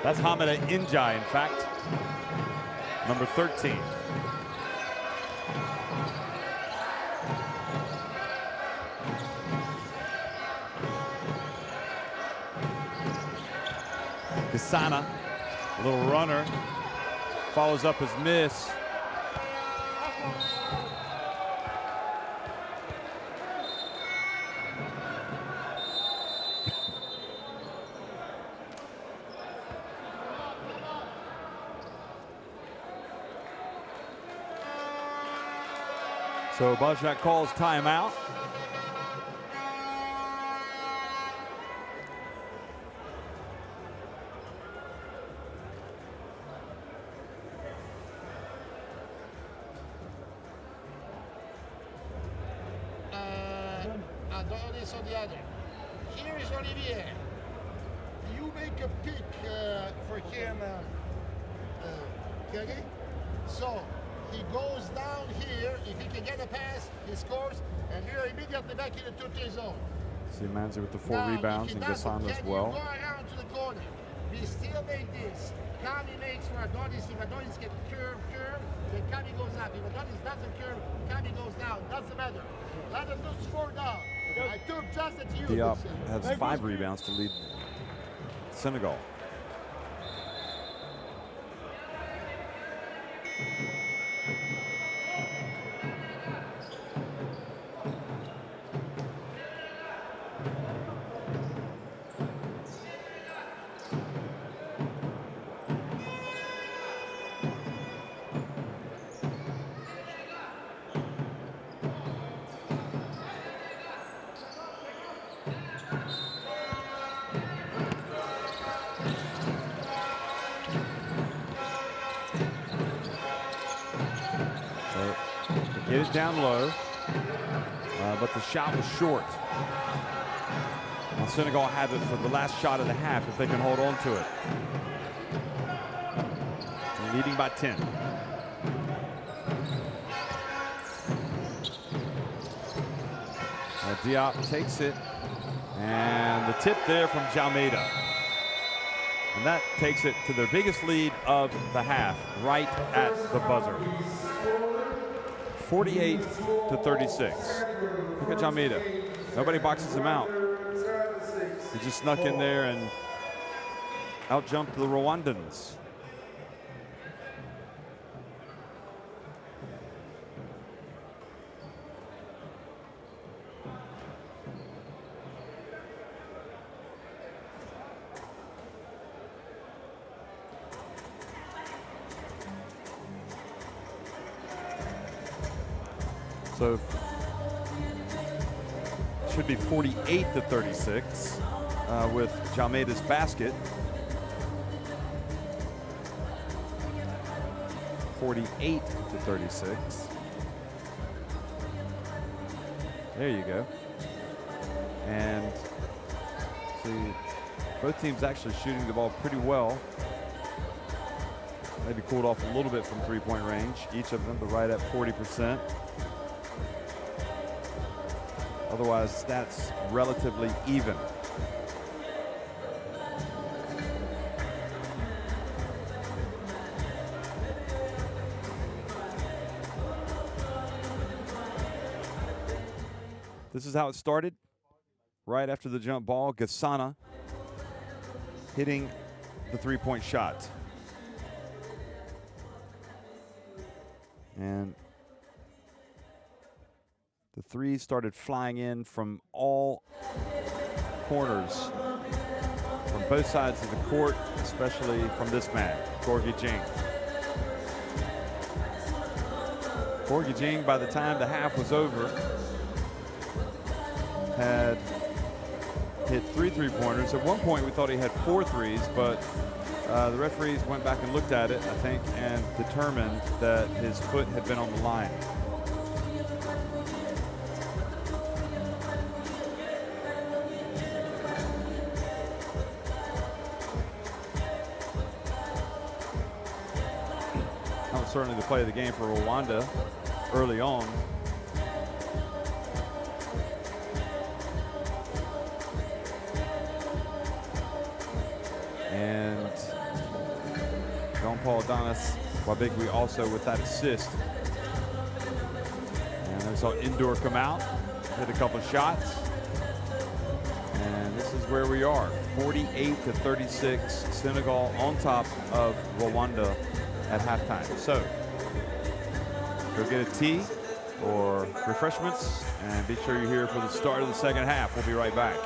Speaker 1: That's Hamida Njai, in fact, number 13. Gasana, a little runner, follows up his miss. So Bajak calls timeout.
Speaker 4: Adonis on the other. Here is Olivier. You make a pick for him, Kelly. So he goes down here. If he can get a pass, he scores, and you're immediately back in the 2-3 zone.
Speaker 1: See Manzi with the 4
Speaker 4: Now,
Speaker 1: rebounds
Speaker 4: if
Speaker 1: and
Speaker 4: he doesn't,
Speaker 1: Gassan as
Speaker 4: can
Speaker 1: well.
Speaker 4: you go around to the corner? We still make this. Kami makes for Adonis. If Adonis gets curve, then Kami goes up. If Adonis doesn't curve, Kami goes down. Doesn't matter. Let them just score down. I took just at you.
Speaker 1: Diop has 5 rebounds to lead Senegal. Get it down low, but the shot was short. Now Senegal have it for the last shot of the half if they can hold on to it. They're leading by 10. Diop takes it, and the tip there from Jalmeida. And that takes it to their biggest lead of the half, right at the buzzer. 48-36. Look at Jalmeida. Nobody boxes him out. He just snuck in there and out-jumped the Rwandans. So it should be 48-36 with Jalmeida's basket. 48-36. There you go. And see, both teams actually shooting the ball pretty well. Maybe cooled off a little bit from three-point range, each of them, but right at 40%. Otherwise, stats relatively even. This is how it started. Right after the jump ball, Gasana hitting the three-point shot. And the threes started flying in from all corners, from both sides of the court, especially from this man, Gorgui Dieng. Gorgui Dieng, by the time the half was over, had hit 3 3-pointers. At one point, we thought he had 4 threes, but the referees went back and looked at it, I think, and determined that his foot had been on the line. That was certainly the play of the game for Rwanda early on. And Jean-Paul Donis Wabigwi also with that assist. And I saw Indoor come out, hit a couple of shots. And this is where we are, 48-36, Senegal on top of Rwanda at halftime. So, go get a tea or refreshments, and be sure you're here for the start of the second half. We'll be right back.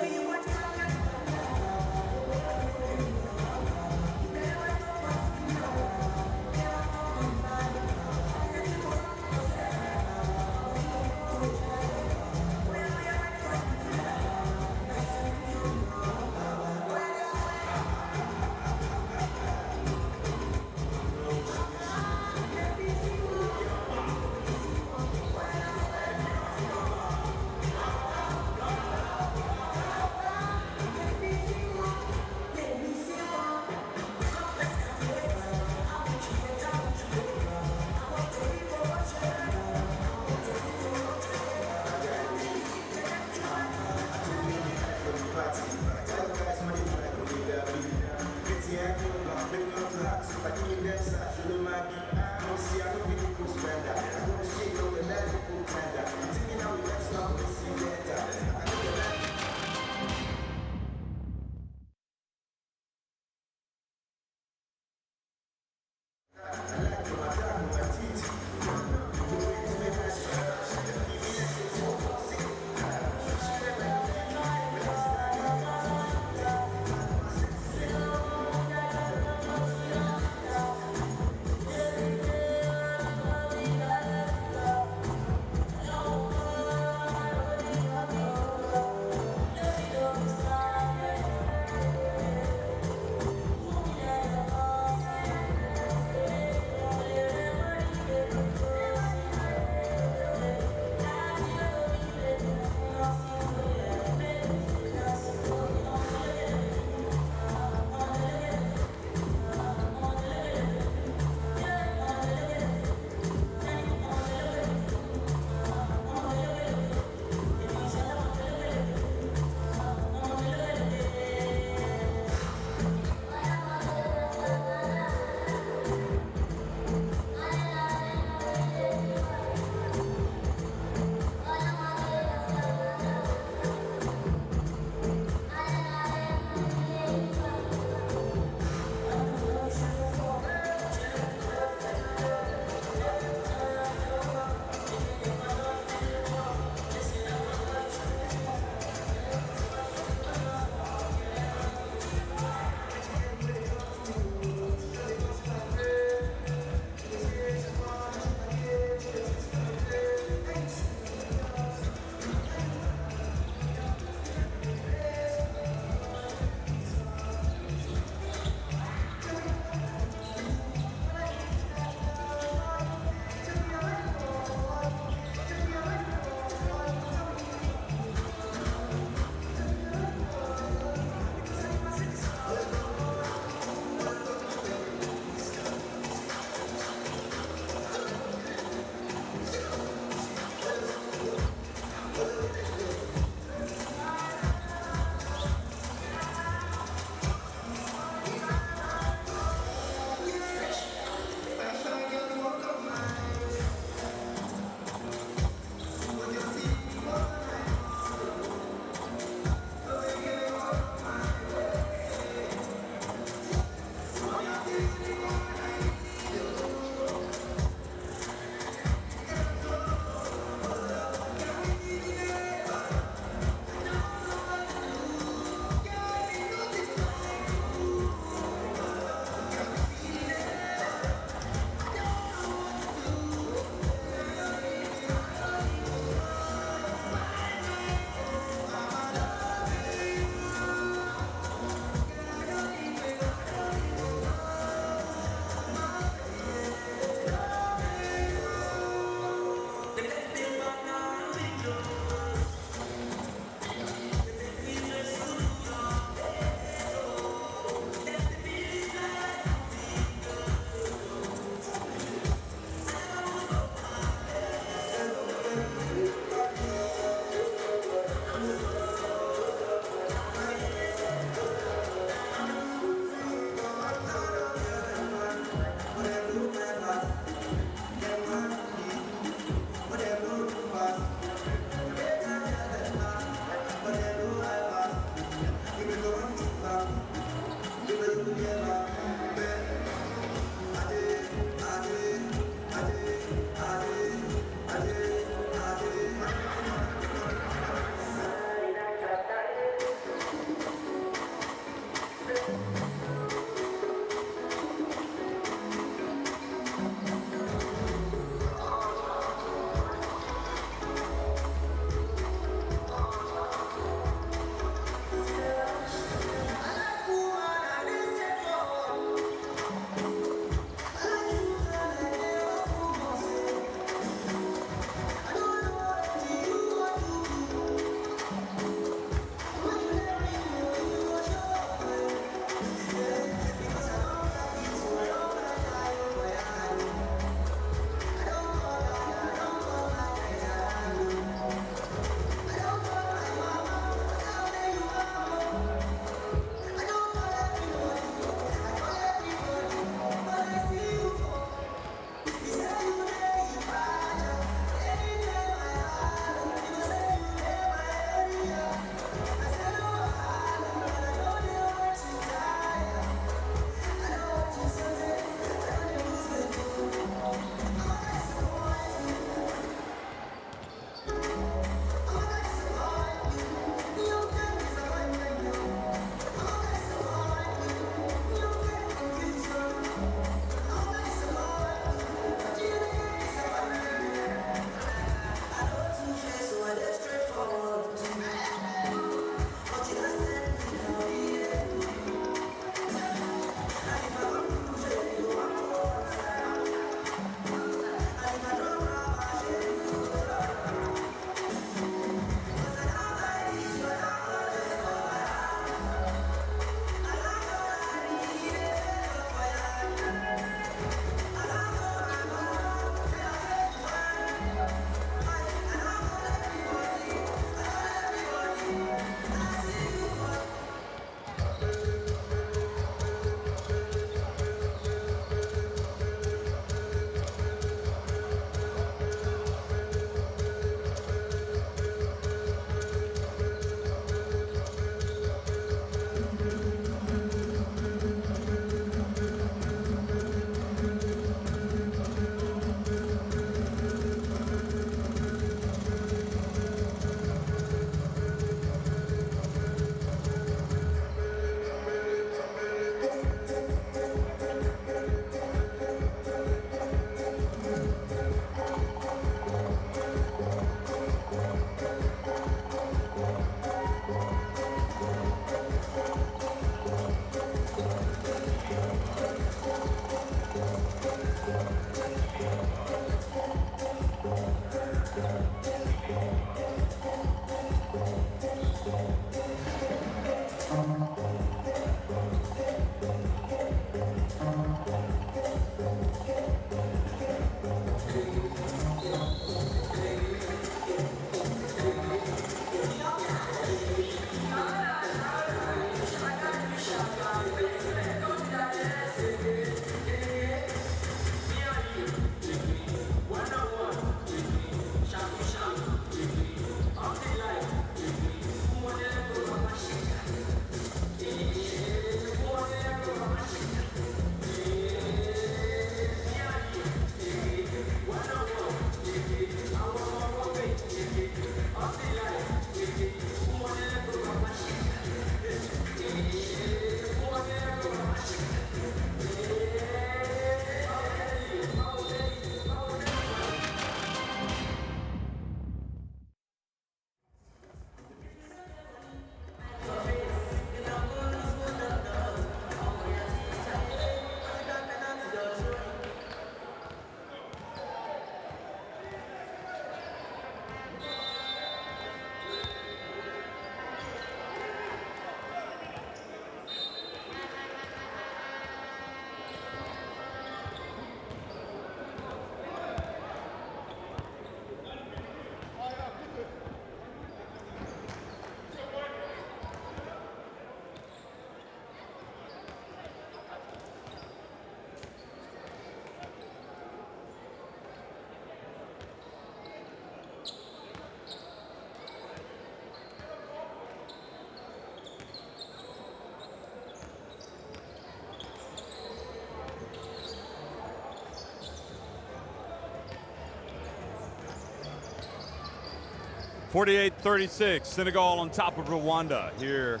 Speaker 1: 48-36, Senegal on top of Rwanda here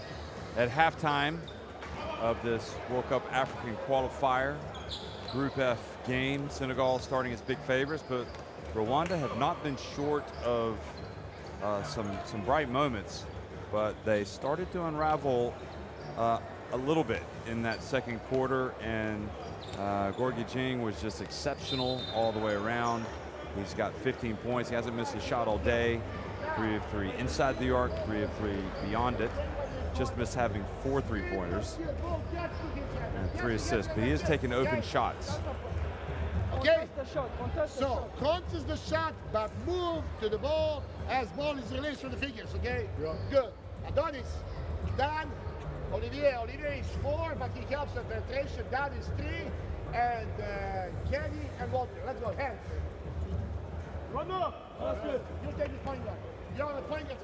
Speaker 1: at halftime of this World Cup African qualifier. Group F game, Senegal starting as big favorites, but Rwanda have not been short of some bright moments, but they started to unravel a little bit in that second quarter, and Gorgui Dieng was just exceptional all the way around. He's got 15 points. He hasn't missed a shot all day. 3 of 3 inside the arc, 3 of 3 beyond it. Just missed having 4 3-pointers and 3 assists, but he is taking open shots.
Speaker 4: Okay? So, contest the shot, but move to the ball as ball is released from the fingers, okay? Yeah. Good. Adonis, Dan, Olivier. Olivier is 4, but he helps with penetration. Dan is 3, and Kenny and Walter. Let's go. Hands. One more. That's good. You take the point guard. You're on the point guard.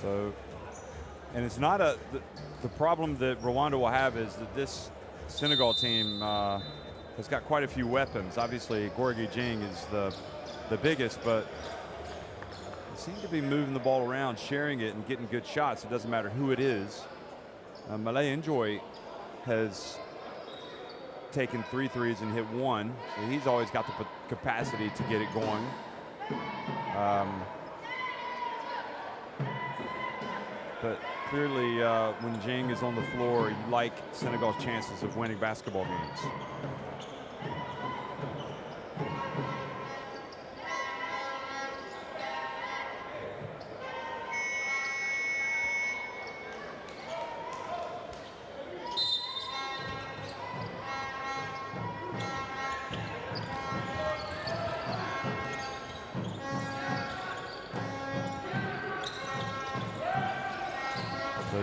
Speaker 1: So, and it's not the problem that Rwanda will have is that this Senegal team has got quite a few weapons. Obviously, Gorgui Dieng is the biggest, but they seem to be moving the ball around, sharing it, and getting good shots. It doesn't matter who it is. Malay Enjoy has taken 3 threes and hit 1, so he's always got the capacity to get it going. But clearly, when Dieng is on the floor, you like Senegal's chances of winning basketball games.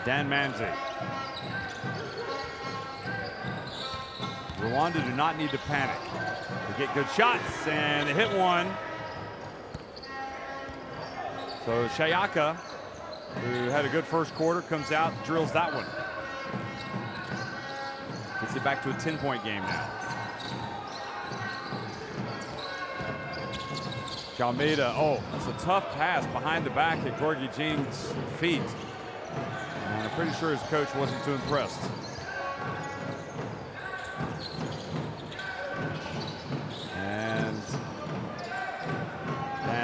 Speaker 1: Dan Manzi. Rwanda do not need to panic. They get good shots, and they hit 1. So Shayaka, who had a good first quarter, comes out, drills that one. Gets it back to a 10-point game now. Almeida, oh, that's a tough pass behind the back at Gorgui Dieng's feet. And I'm pretty sure his coach wasn't too impressed. And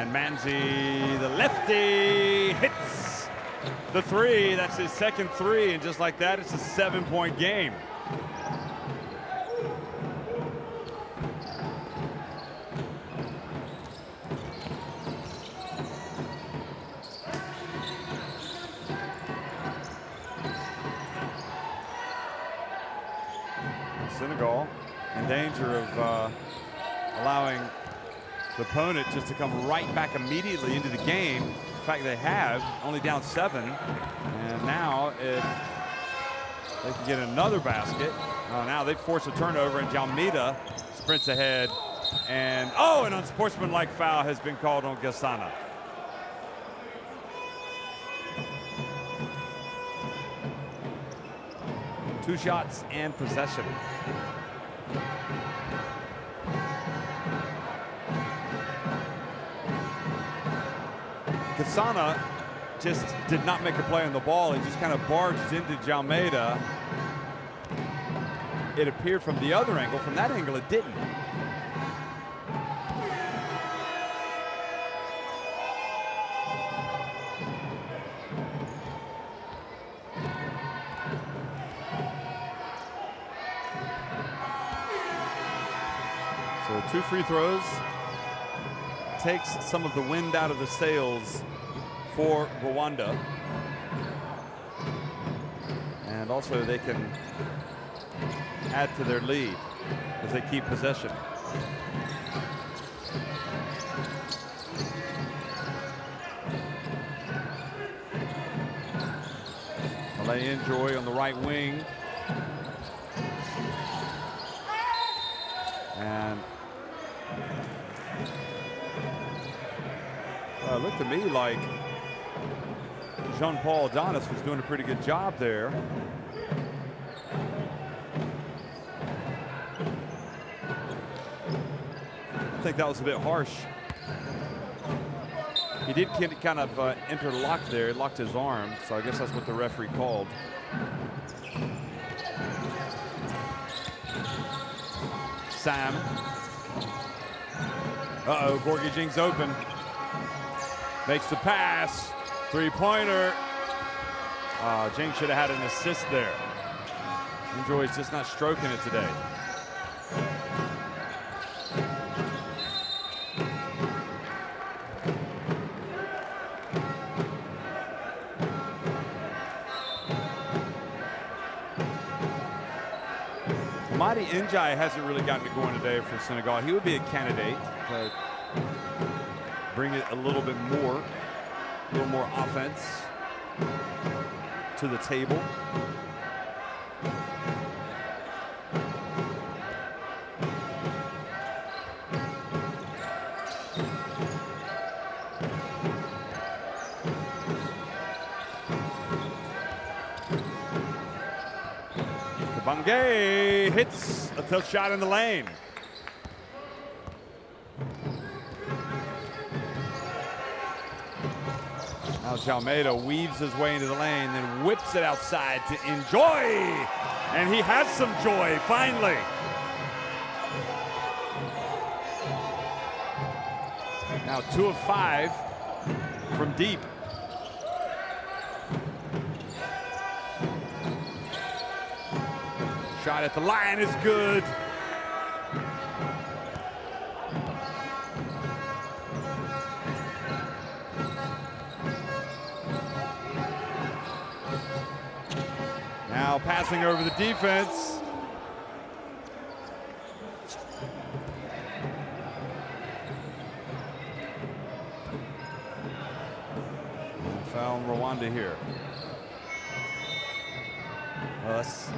Speaker 1: And Manzi, the lefty, hits the three. That's his second three, and just like that, it's a 7-point game. Senegal in danger of allowing the opponent just to come right back immediately into the game. In fact, they have, only down 7. And now if they can get another basket, now they force a turnover, and Jalmida sprints ahead. And an unsportsmanlike foul has been called on Gassana. Two shots and possession. Gassana just did not make a play on the ball. He just kind of barged into Jalmida. It appeared from the other angle. From that angle, it didn't. So 2 free throws takes some of the wind out of the sails for Rwanda. And also they can add to their lead as they keep possession. Malay Enjoy on the right wing. And it looked to me like Jean-Paul Adonis was doing a pretty good job there. I think that was a bit harsh. He did kind of interlock there, locked his arm, so I guess that's what the referee called. Sam. Gorgie Jing's open. Makes the pass. Three-pointer. Jing should have had an assist there. Enjoy's just not stroking it today. Amadi Njai hasn't really gotten it going today for Senegal. He would be a candidate to bring it a little bit more, a little more offense to the table. Kabangay hits a tough shot in the lane. Now Jalmida weaves his way into the lane, then whips it outside to Enjoy. And he has some joy, finally. Now 2 of 5 from deep. Shot at the line is good. Now passing over the defense. Foul Rwanda here. Us.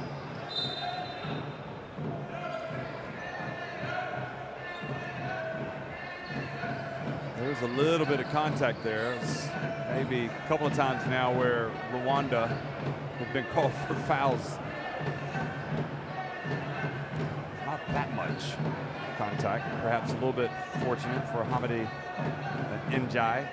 Speaker 1: There's a little bit of contact there. It's maybe a couple of times now where Rwanda have been called for fouls. Not that much contact. Perhaps a little bit fortunate for Hamadi Njai.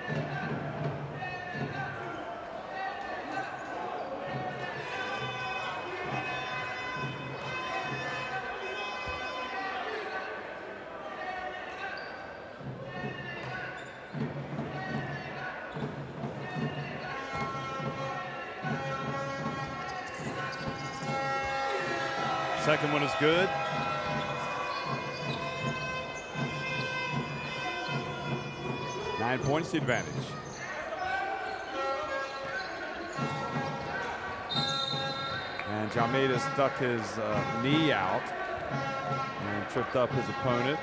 Speaker 1: Second one is good. Nine points, the advantage. And Jalmeida stuck his knee out and tripped up his opponent.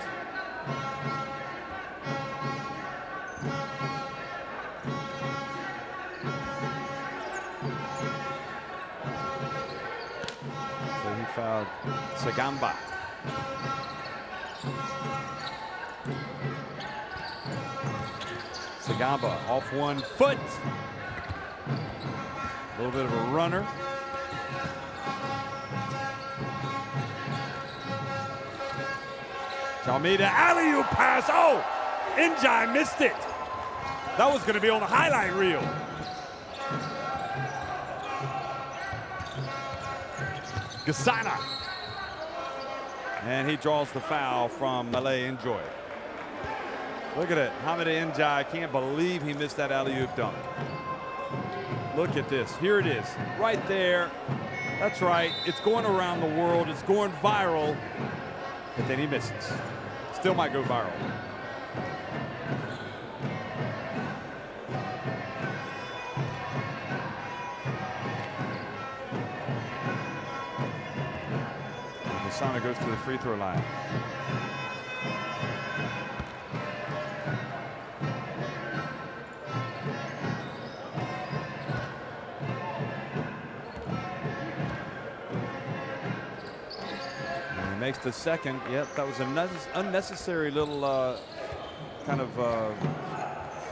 Speaker 1: So he fouled Sagamba. Sagamba off 1 foot. A little bit of a runner. Jalmeida alley-oop pass. Oh, Njai missed it. That was going to be on the highlight reel. Gasana. And he draws the foul from Malay Enjoy. Look at it. Hamida Njai can't believe he missed that alley-oop dunk. Look at this. Here it is. Right there. That's right. It's going around the world. It's going viral. But then he misses. Still might go viral. Gasana goes to the free throw line. Makes the second. Yep, that was an unnecessary little kind of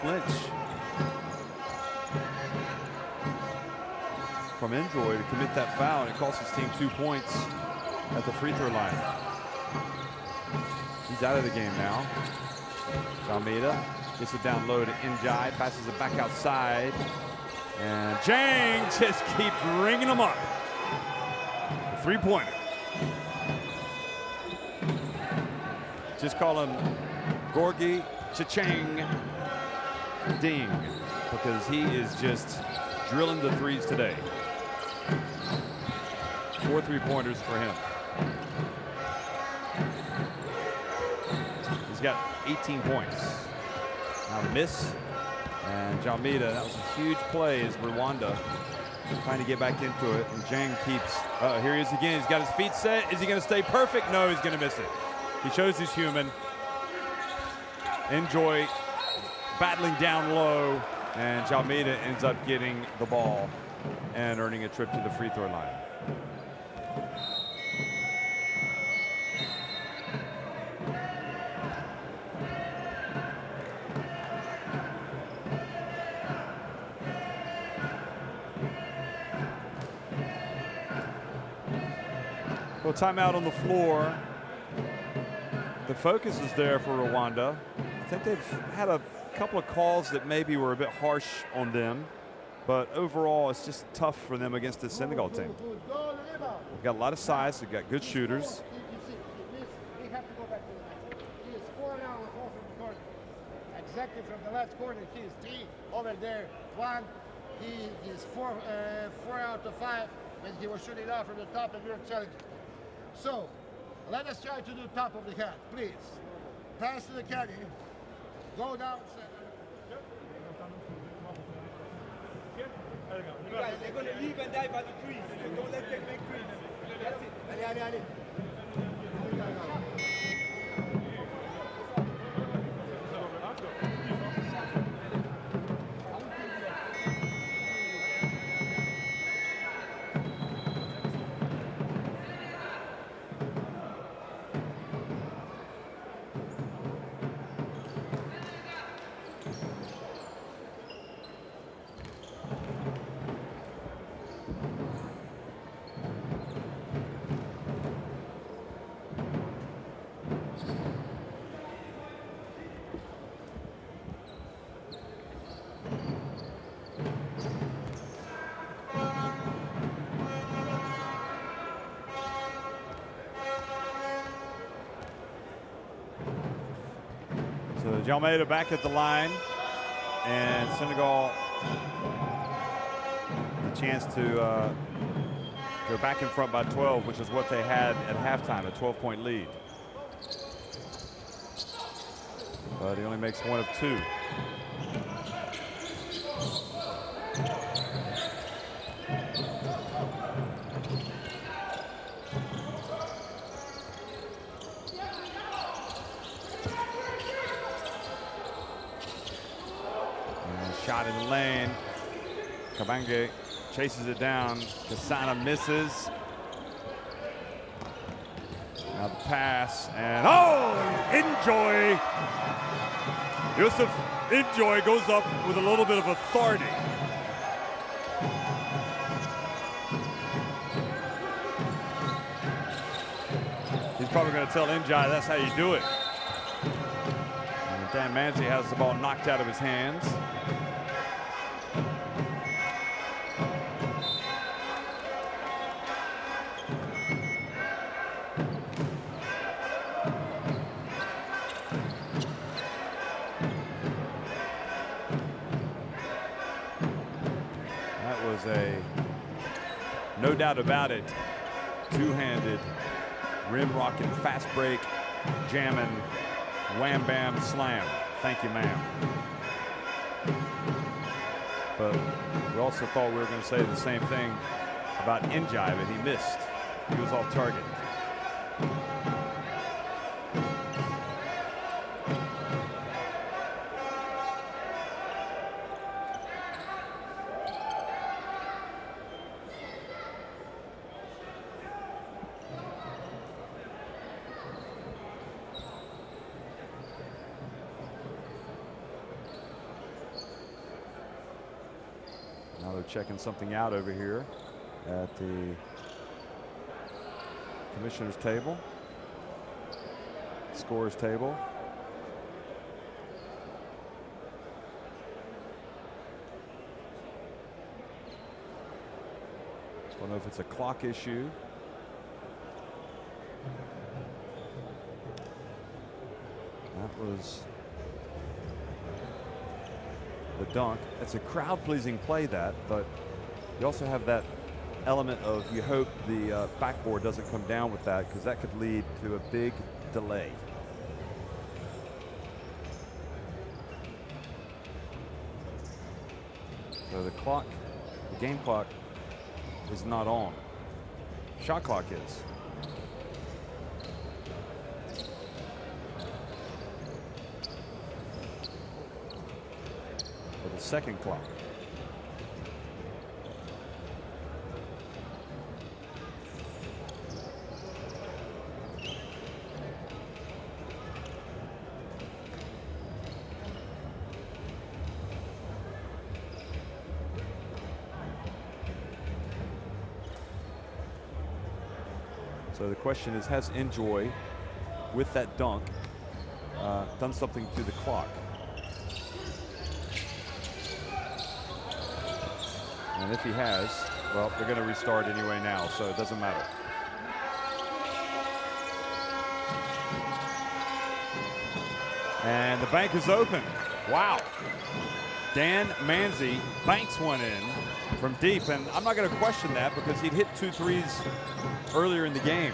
Speaker 1: flinch from Enjoy to commit that foul, and it cost his team 2 points at the free throw line. He's out of the game now. Jalmeida gets it down low to Njai, passes it back outside, and Jang just keeps ringing them up. The three-pointer. Just call him Gorgie Cha-Chang Ding, because he is just drilling the threes today. 4 3-pointers for him. He's got 18 points. Now the miss, and Jalmeida, that was a huge play as Rwanda trying to get back into it, and Jang keeps, here he is again, he's got his feet set. Is he gonna stay perfect? No, he's gonna miss it. He shows he's human. Enjoy battling down low, and Jalmeida ends up getting the ball and earning a trip to the free throw line. Well, timeout on the floor. The focus is there for Rwanda. I think they've had a couple of calls that maybe were a bit harsh on them, but overall it's just tough for them against the Senegal team. They've got a lot of size, they've got good shooters.
Speaker 4: We have to go back to the net. He is 4 now with 4 from the corner. Exactly from the left corner, he is 3 over there. 1, he is 4 out of 5 when he was shooting out from the top, and we were challenging. So, let us try to do top of the head, please. Pass to the caddy. Go down center.
Speaker 3: You guys, they're going to leave and die by the trees. Don't let them make trees. That's it. Ali, Ali, Ali.
Speaker 1: So Jalmeida back at the line, and Senegal a chance to They're back in front by 12, which is what they had at halftime, a 12-point lead. But he only makes one of two. And shot in the lane. Kabange chases it down. Kasana misses. Now the pass, and oh, Enjoy. Yusuf Enjoy goes up with a little bit of authority. He's probably going to tell Enjoy that's how you do it. And Dan Manzi has the ball knocked out of his hands. No doubt about it, two-handed, rim-rocking, fast break, jamming, wham-bam, slam. Thank you, ma'am. But we also thought we were going to say the same thing about Njai, but he missed. He was off target. Now they're checking something out over here at the commissioner's table, scorer's table. I don't know if it's a clock issue. That was the dunk. It's a crowd-pleasing play, that, but you also have that element of you hope the backboard doesn't come down with that, because that could lead to a big delay. So the clock, the game clock is not on. Shot clock is. The second clock. So the question is, has Enjoy, with that dunk, done something to the clock? And if he has, well, they're going to restart anyway now, so it doesn't matter. And the bank is open. Wow. Dan Manzi banks one in from deep, and I'm not going to question that because he'd hit 2 threes earlier in the game.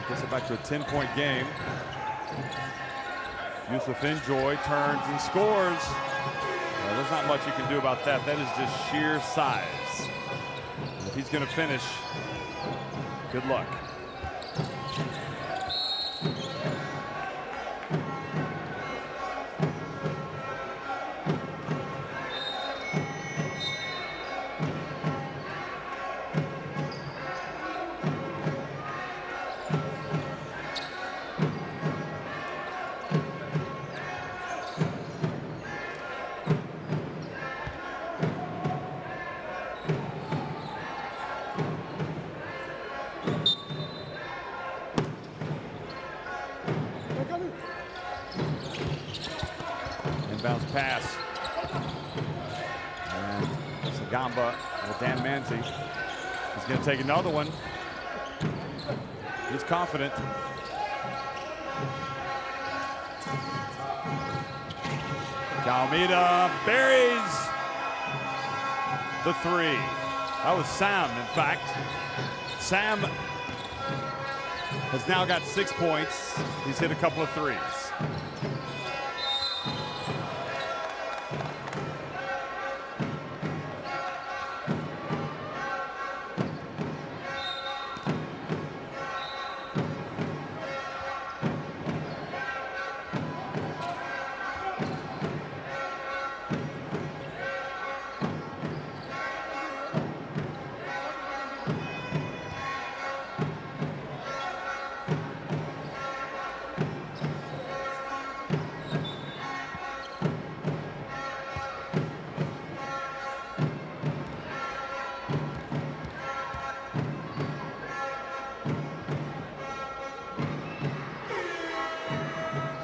Speaker 1: Gets it back to a 10-point game. Yusuf Enjoy turns and scores. There's not much you can do about that. That is just sheer size. And if he's going to finish, good luck. Inbounds pass. And Sagamba with Dan Manzi. He's going to take another one. He's confident. Almeida buries the three. That was Sam, in fact. Sam has now got 6 points. He's hit a couple of threes.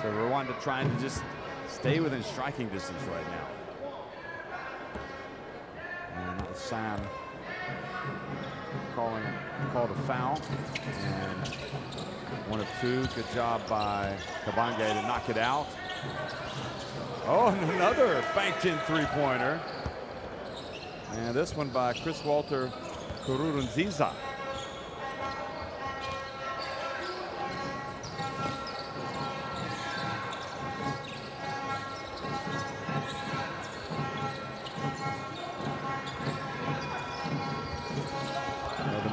Speaker 1: Rwanda trying to just stay within striking distance right now. And that was Sam called a foul. And 1 of 2. Good job by Kabange to knock it out. Oh, and another banked in three-pointer. And this one by Chris Walter Kururunziza.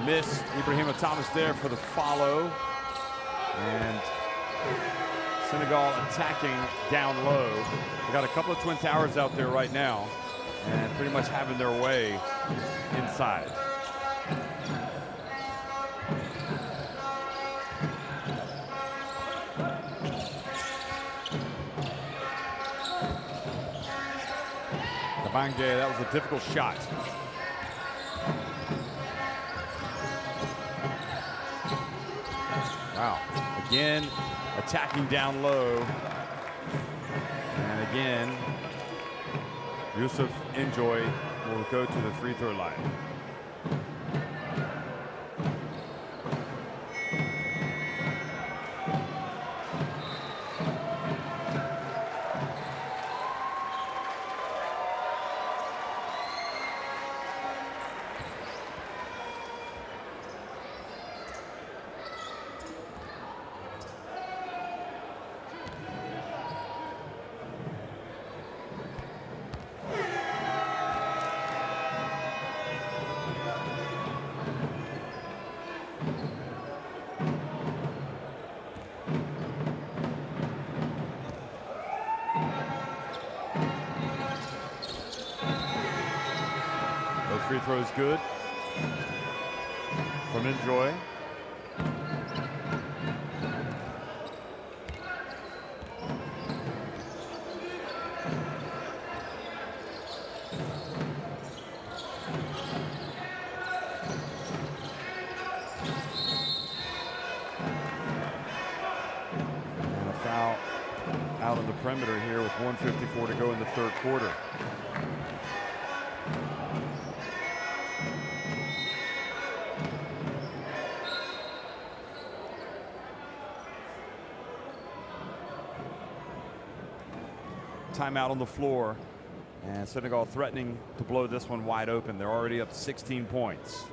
Speaker 1: Miss. Ibrahima Thomas there for the follow. And Senegal attacking down low. We got a couple of Twin Towers out there right now and pretty much having their way inside. Kabange, that was a difficult shot. Wow, again, attacking down low. And again, Yusuf Enjoy will go to the free throw line. Free throw is good from Enjoy. And a foul out on the perimeter here with 1:54 to go in the third quarter. Timeout on the floor, and Senegal threatening to blow this one wide open. They're already up 16 points.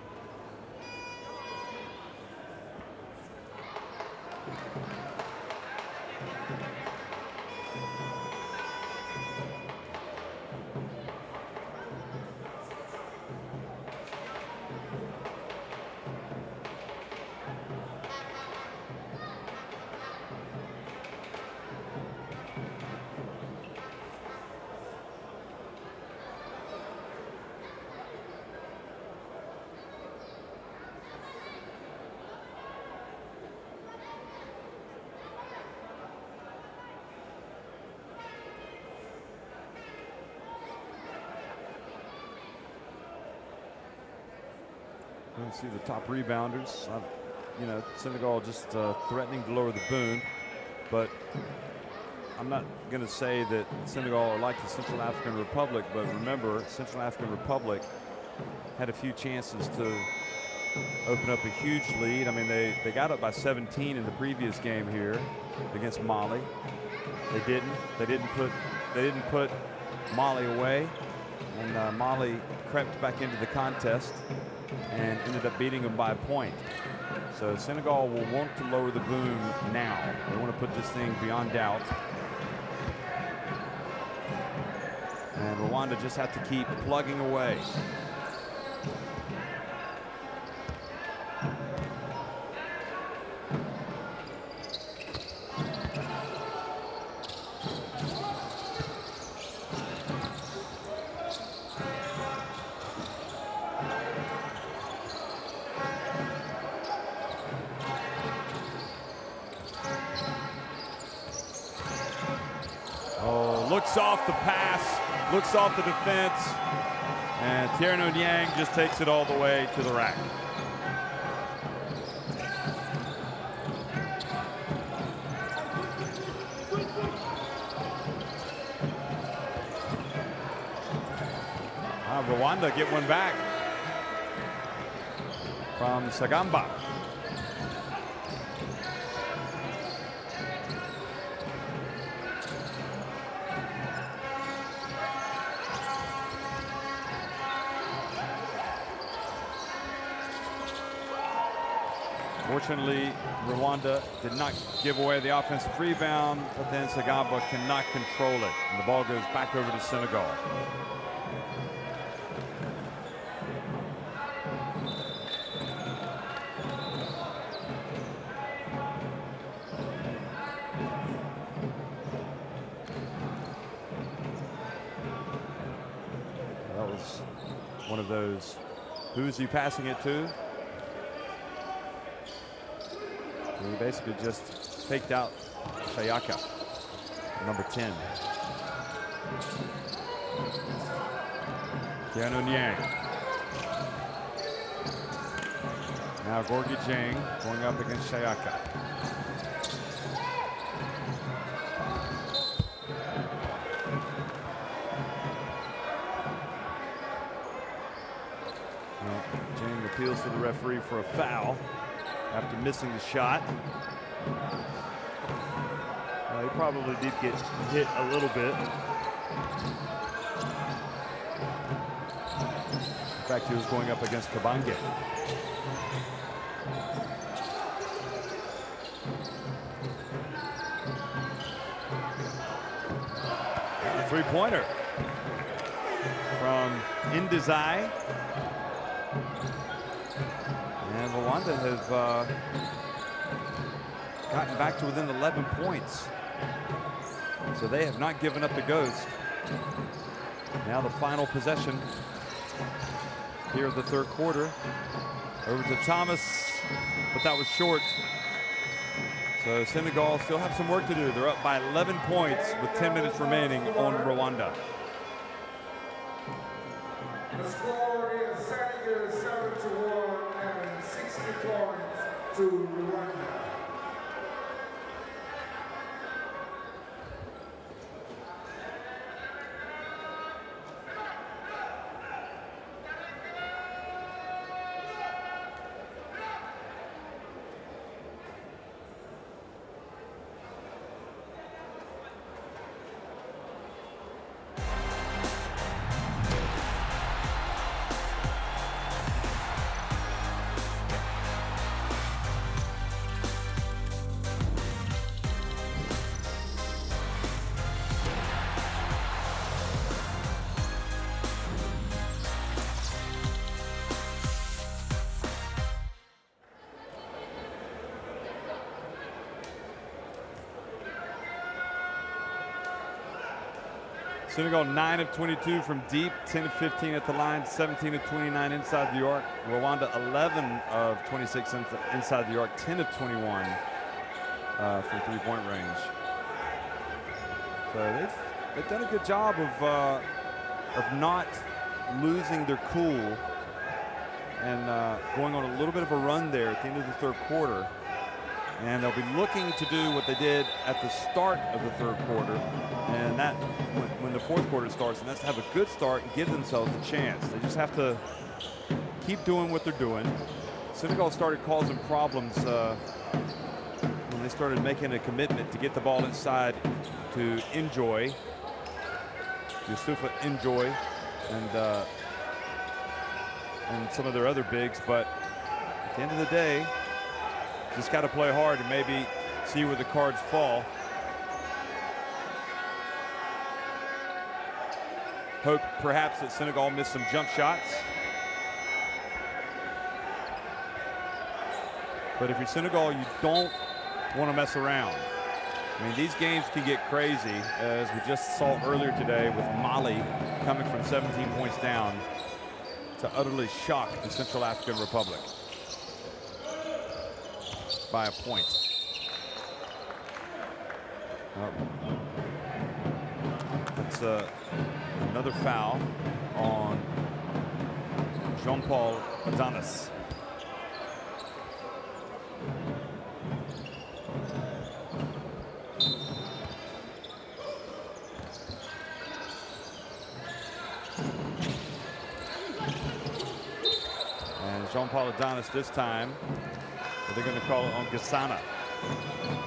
Speaker 1: You see the top rebounders. You know, Senegal just threatening to lower the boom, but I'm not going to say that Senegal are like the Central African Republic, but remember, Central African Republic had a few chances to open up a huge lead. I mean, they got up by 17 in the previous game here against Mali. They didn't put Mali away, and Mali crept back into the contest and ended up beating them by a point. So Senegal will want to lower the boom now. They want to put this thing beyond doubt. And Rwanda just have to keep plugging away. Looks off the pass, looks off the defense, and Tierno Yang just takes it all the way to the rack. Rwanda get one back from Sagamba. Fortunately, Rwanda did not give away the offensive rebound, but then Sagamba cannot control it, and the ball goes back over to Senegal. That was one of those, who's he passing it to? He basically just faked out Shayaka, number 10. Tierno Yang. Now Gorgie Jang going up against Shayaka. Well, Jang appeals to the referee for a foul after missing the shot. He probably did get hit a little bit. In fact, he was going up against Kabange. A three-pointer from Indizai. And Rwanda have gotten back to within 11 points. So they have not given up the ghost. Now the final possession here of the third quarter. Over to Thomas, but that was short. So Senegal still have some work to do. They're up by 11 points with 10 minutes remaining on Rwanda.
Speaker 2: The score is Senegal 7-1 and 60 points to Rwanda.
Speaker 1: Senegal 9 of 22 from deep, 10 of 15 at the line, 17 of 29 inside the arc. Rwanda 11 of 26 inside the arc, 10 of 21 from three-point range. So they've done a good job of not losing their cool and going on a little bit of a run there at the end of the third quarter. And they'll be looking to do what they did at the start of the third quarter, and that when the fourth quarter starts, and that's to have a good start and give themselves a chance. They just have to keep doing what they're doing, Senegal started causing problems when they started making a commitment to get the ball inside to Enjoy, Yusufa Enjoy, and some of their other bigs. But at the end of the day, just got to play hard and maybe see where the cards fall. Hope perhaps that Senegal missed some jump shots. But if you're Senegal, you don't want to mess around. I mean, these games can get crazy, as we just saw earlier today with Mali coming from 17 points down to utterly shock the Central African Republic by a point. That's another foul on Jean-Paul Adonis. Jean-Paul Adonis this time, but they're going to call it on Gassana.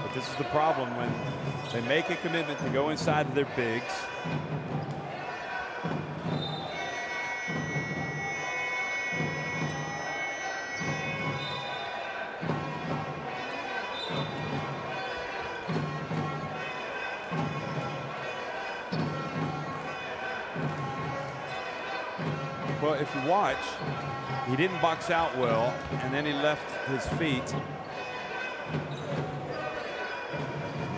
Speaker 1: But this is the problem when they make a commitment to go inside of their bigs. Well, if you watch, he didn't box out well, and then he left his feet.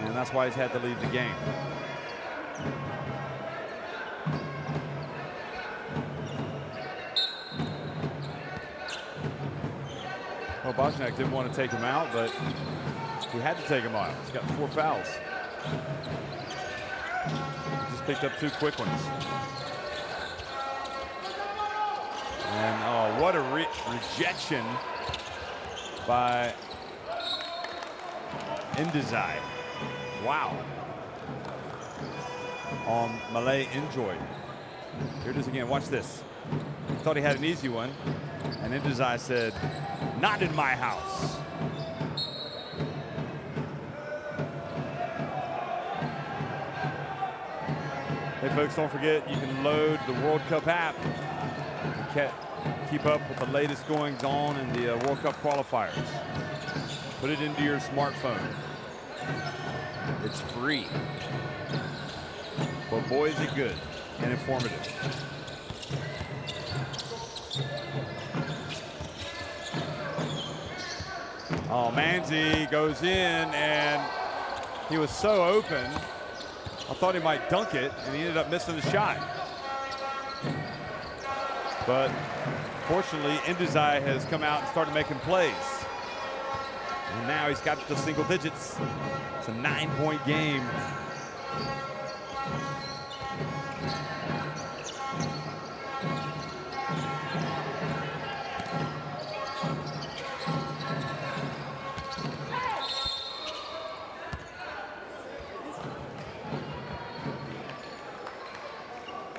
Speaker 1: And that's why he's had to leave the game. Well, Bosniak didn't want to take him out, but he had to take him out. He's got 4 fouls. He just picked up 2 quick ones. And oh, what a rejection by Ndizai. Wow. On Malay Enjoy. Here it is again. Watch this. He thought he had an easy one. And Ndizai said, "Not in my house." Hey folks, don't forget you can load the World Cup app. Keep up with the latest goings on in the World Cup qualifiers. Put it into your smartphone. It's free. But boy, is it good and informative. Oh, Manzi goes in, and he was so open. I thought he might dunk it, and he ended up missing the shot. But fortunately, Ndizai has come out and started making plays. And now he's got the single digits. It's a 9-point game.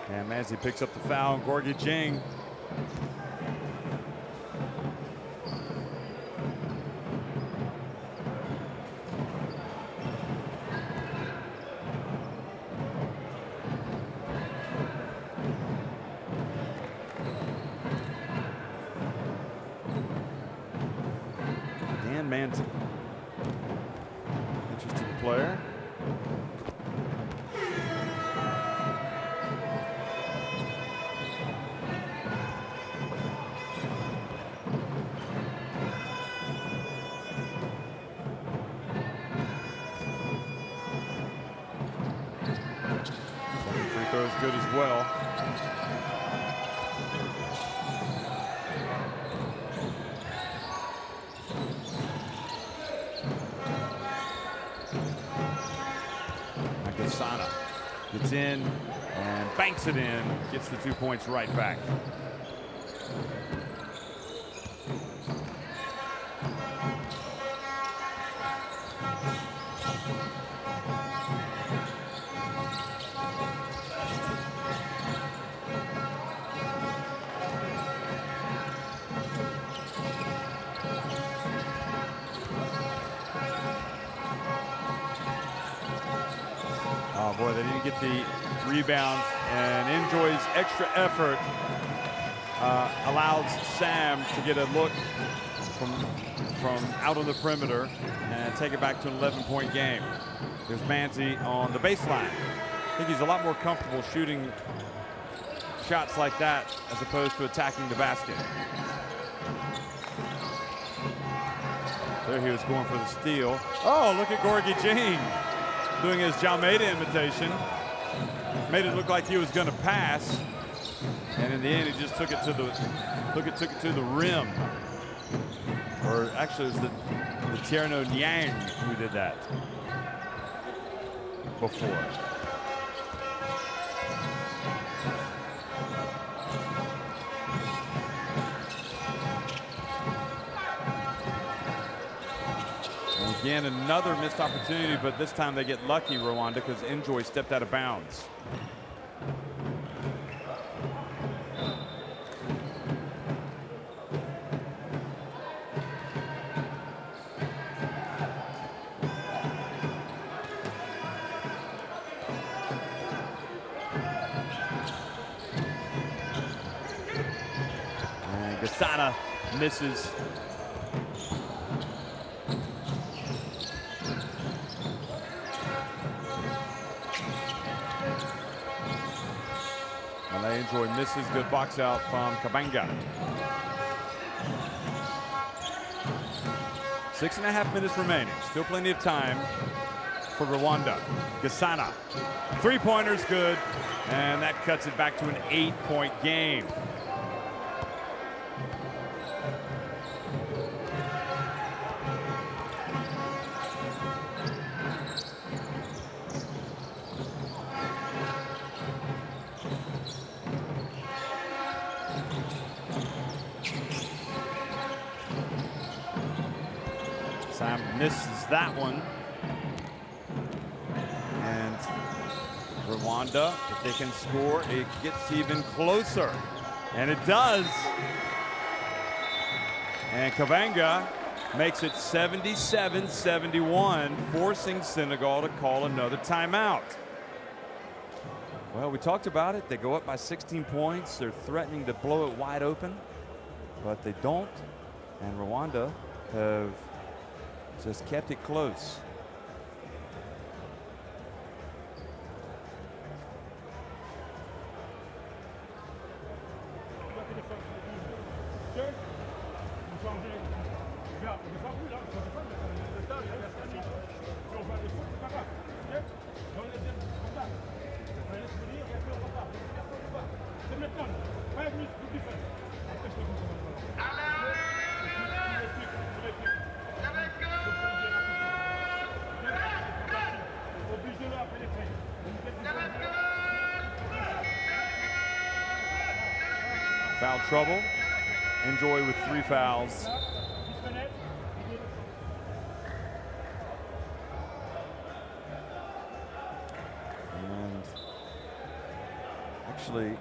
Speaker 1: And Manzi picks up the foul, and Gorgie Jing. Dan Manzi, interesting player. Good as well. Gassana gets in and banks it in, gets the 2 points right back. Boy, they didn't get the rebound, and Enjoy's extra effort allows Sam to get a look from out on the perimeter and take it back to an 11-point game. There's Manzi on the baseline. I think he's a lot more comfortable shooting shots like that as opposed to attacking the basket. There he was going for the steal. Oh, look at Gorgie Jane doing his Jalmeida imitation. Made it look like he was going to pass, and in the end, he just took it to the rim. Or actually, it was the Tierno Niang who did that before. And again, another missed opportunity, but this time they get lucky, Rwanda, because Enjoy stepped out of bounds. Gasana misses. Enjoy misses. Good box out from Kabanga. 6.5 minutes remaining. Still plenty of time for Rwanda. Gasana. Three-pointers good. And that cuts it back to an 8-point game. Sam misses that one. And Rwanda, if they can score, it gets even closer. And it does. And Kabanga makes it 77-71, forcing Senegal to call another timeout. Well, we talked about it. They go up by 16 points. They're threatening to blow it wide open, but they don't. And Rwanda have just kept it close. Foul trouble. Enjoy with 3 fouls. And actually,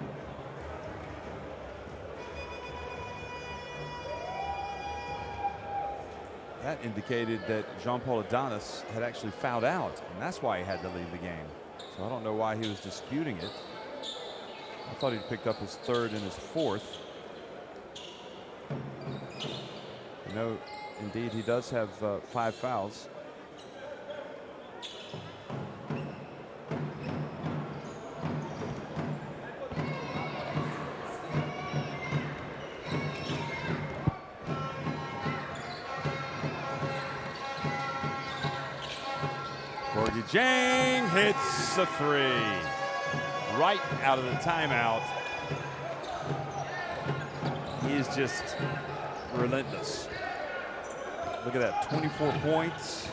Speaker 1: that indicated that Jean-Paul Adonis had actually fouled out, and that's why he had to leave the game. So I don't know why he was disputing it. I thought he'd picked up his 3rd and his 4th. You know, indeed, he does have 5 fouls. Gorgie Jang hits a 3. Right out of the timeout. He is just relentless. Look at that, 24 points.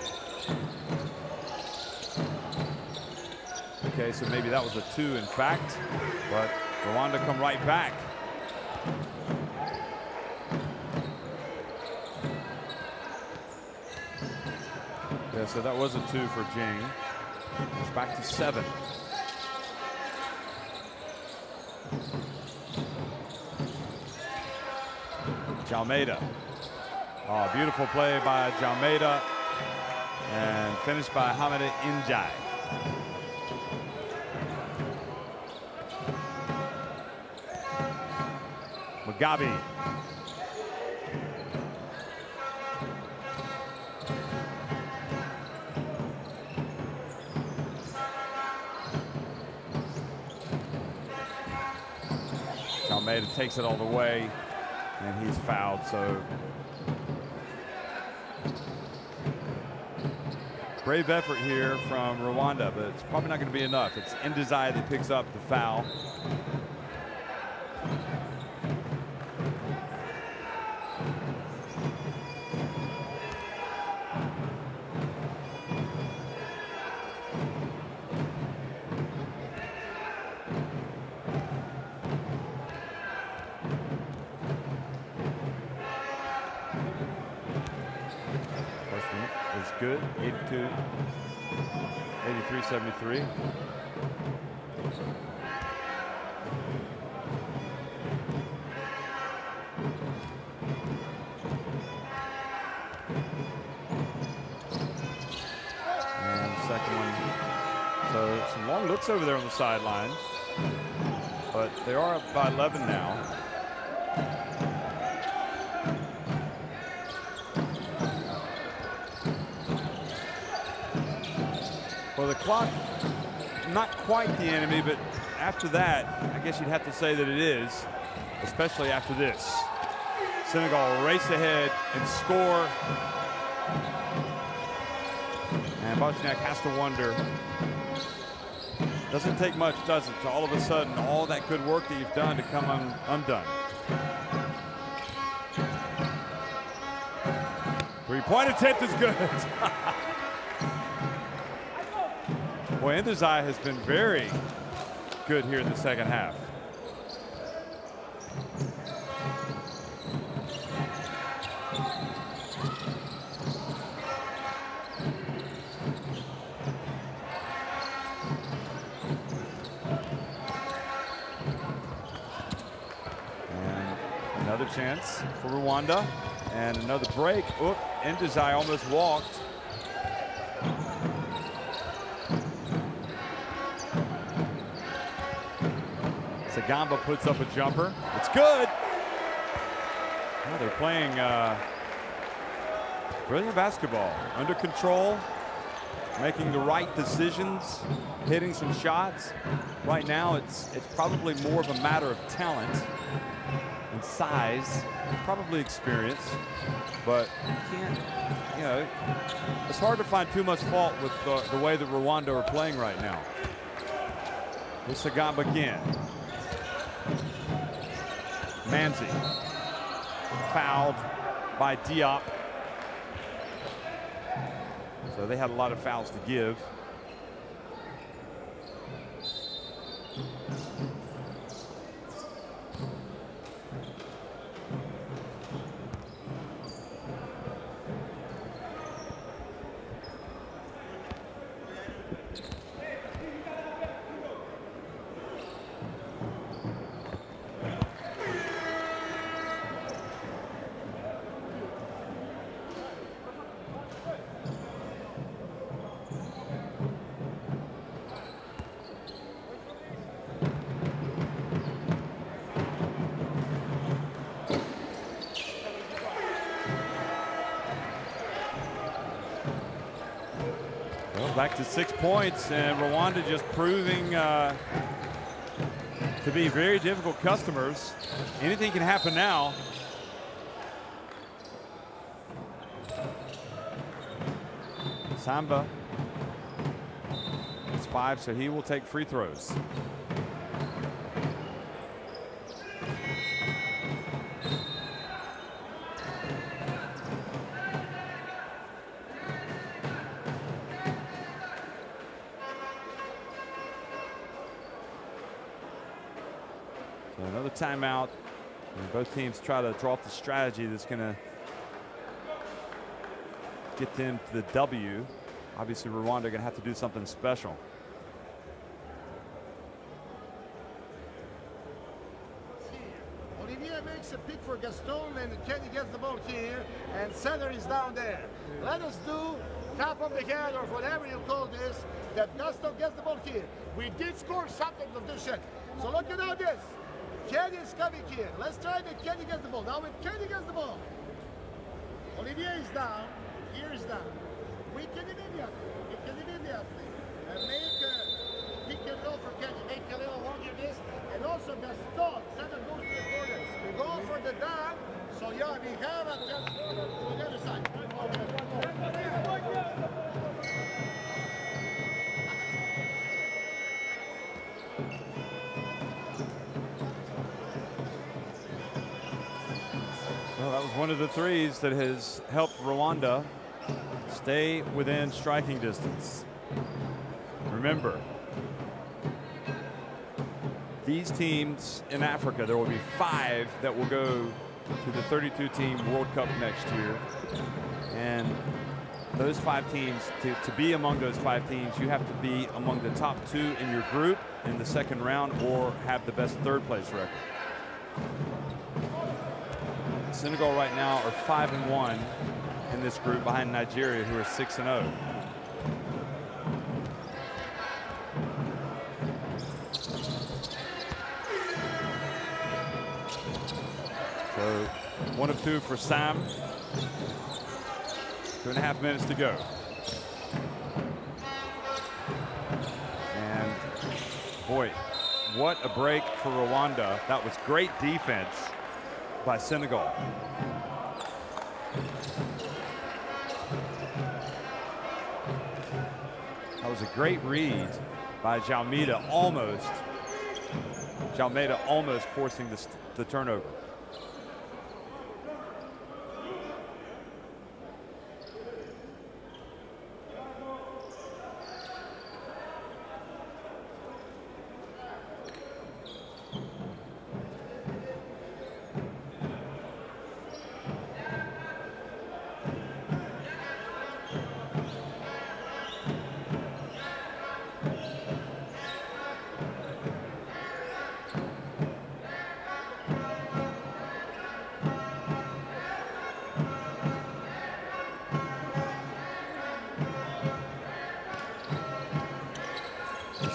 Speaker 1: Okay, so maybe that was a 2 in fact, but Rwanda come right back. Yeah, so that was a 2 for Jing. It's back to 7. Jalmeida. Oh, beautiful play by Jalmeida and finished by Hamida Njai. Gabi. Almeida takes it all the way, and he's fouled, so brave effort here from Rwanda, but it's probably not going to be enough. It's Ndizai that picks up the foul. Good, 82, 83-73. And the second one. So some long looks over there on the sidelines, but they are up by 11 now. Well, the clock, not quite the enemy, but after that, I guess you'd have to say that it is, especially after this. Senegal race ahead and score. And Bosniak has to wonder, doesn't take much, does it, to all of a sudden, all that good work that you've done to come undone. Three-point attempt is good. Boy, Ndizai has been very good here in the second half. And another chance for Rwanda, and another break. Oop, Ndizai almost walked. Gamba puts up a jumper. It's good. Oh, they're playing brilliant basketball. Under control, making the right decisions, hitting some shots. Right now, it's probably more of a matter of talent and size, probably experience. But you can't, you know, it's hard to find too much fault with the way that Rwanda are playing right now. It's Gamba again. Manzi fouled by Diop. So they had a lot of fouls to give. Back to 6 points, and Rwanda just proving to be very difficult customers. Anything can happen now. Samba, it's 5, so he will take free throws. Another timeout, and both teams try to draw up the strategy that's going to get them to the W. Obviously, Rwanda are going to have to do something special.
Speaker 4: Olivier makes a pick for Gaston, and Kenny gets the ball here, and Center is down there. Let us do top of the head or whatever you call this, that Gaston gets the ball here. We did score something of this shit. So look at all this. Kenny is coming here. Let's try that Kenny gets the ball. Now when Kenny gets the ball, Olivier is down. Here is down. We can immediately. And pick and roll for Kenny. Make a little longer this. And also the stop. Seven goes to the corners. We go for the down. So yeah, we have a just to the other side.
Speaker 1: Well, that was one of the threes that has helped Rwanda stay within striking distance. Remember, these teams in Africa, there will be 5 that will go to the 32-team World Cup next year. And those 5 teams, to be among those 5 teams, you have to be among the top 2 in your group in the second round or have the best third-place record. Senegal right now are 5-1 in this group behind Nigeria, who are 6-0. So 1 of 2 for Sam. 2.5 minutes to go. And boy, what a break for Rwanda. That was great defense by Senegal. That was a great read by Jalmeida, almost forcing the turnover.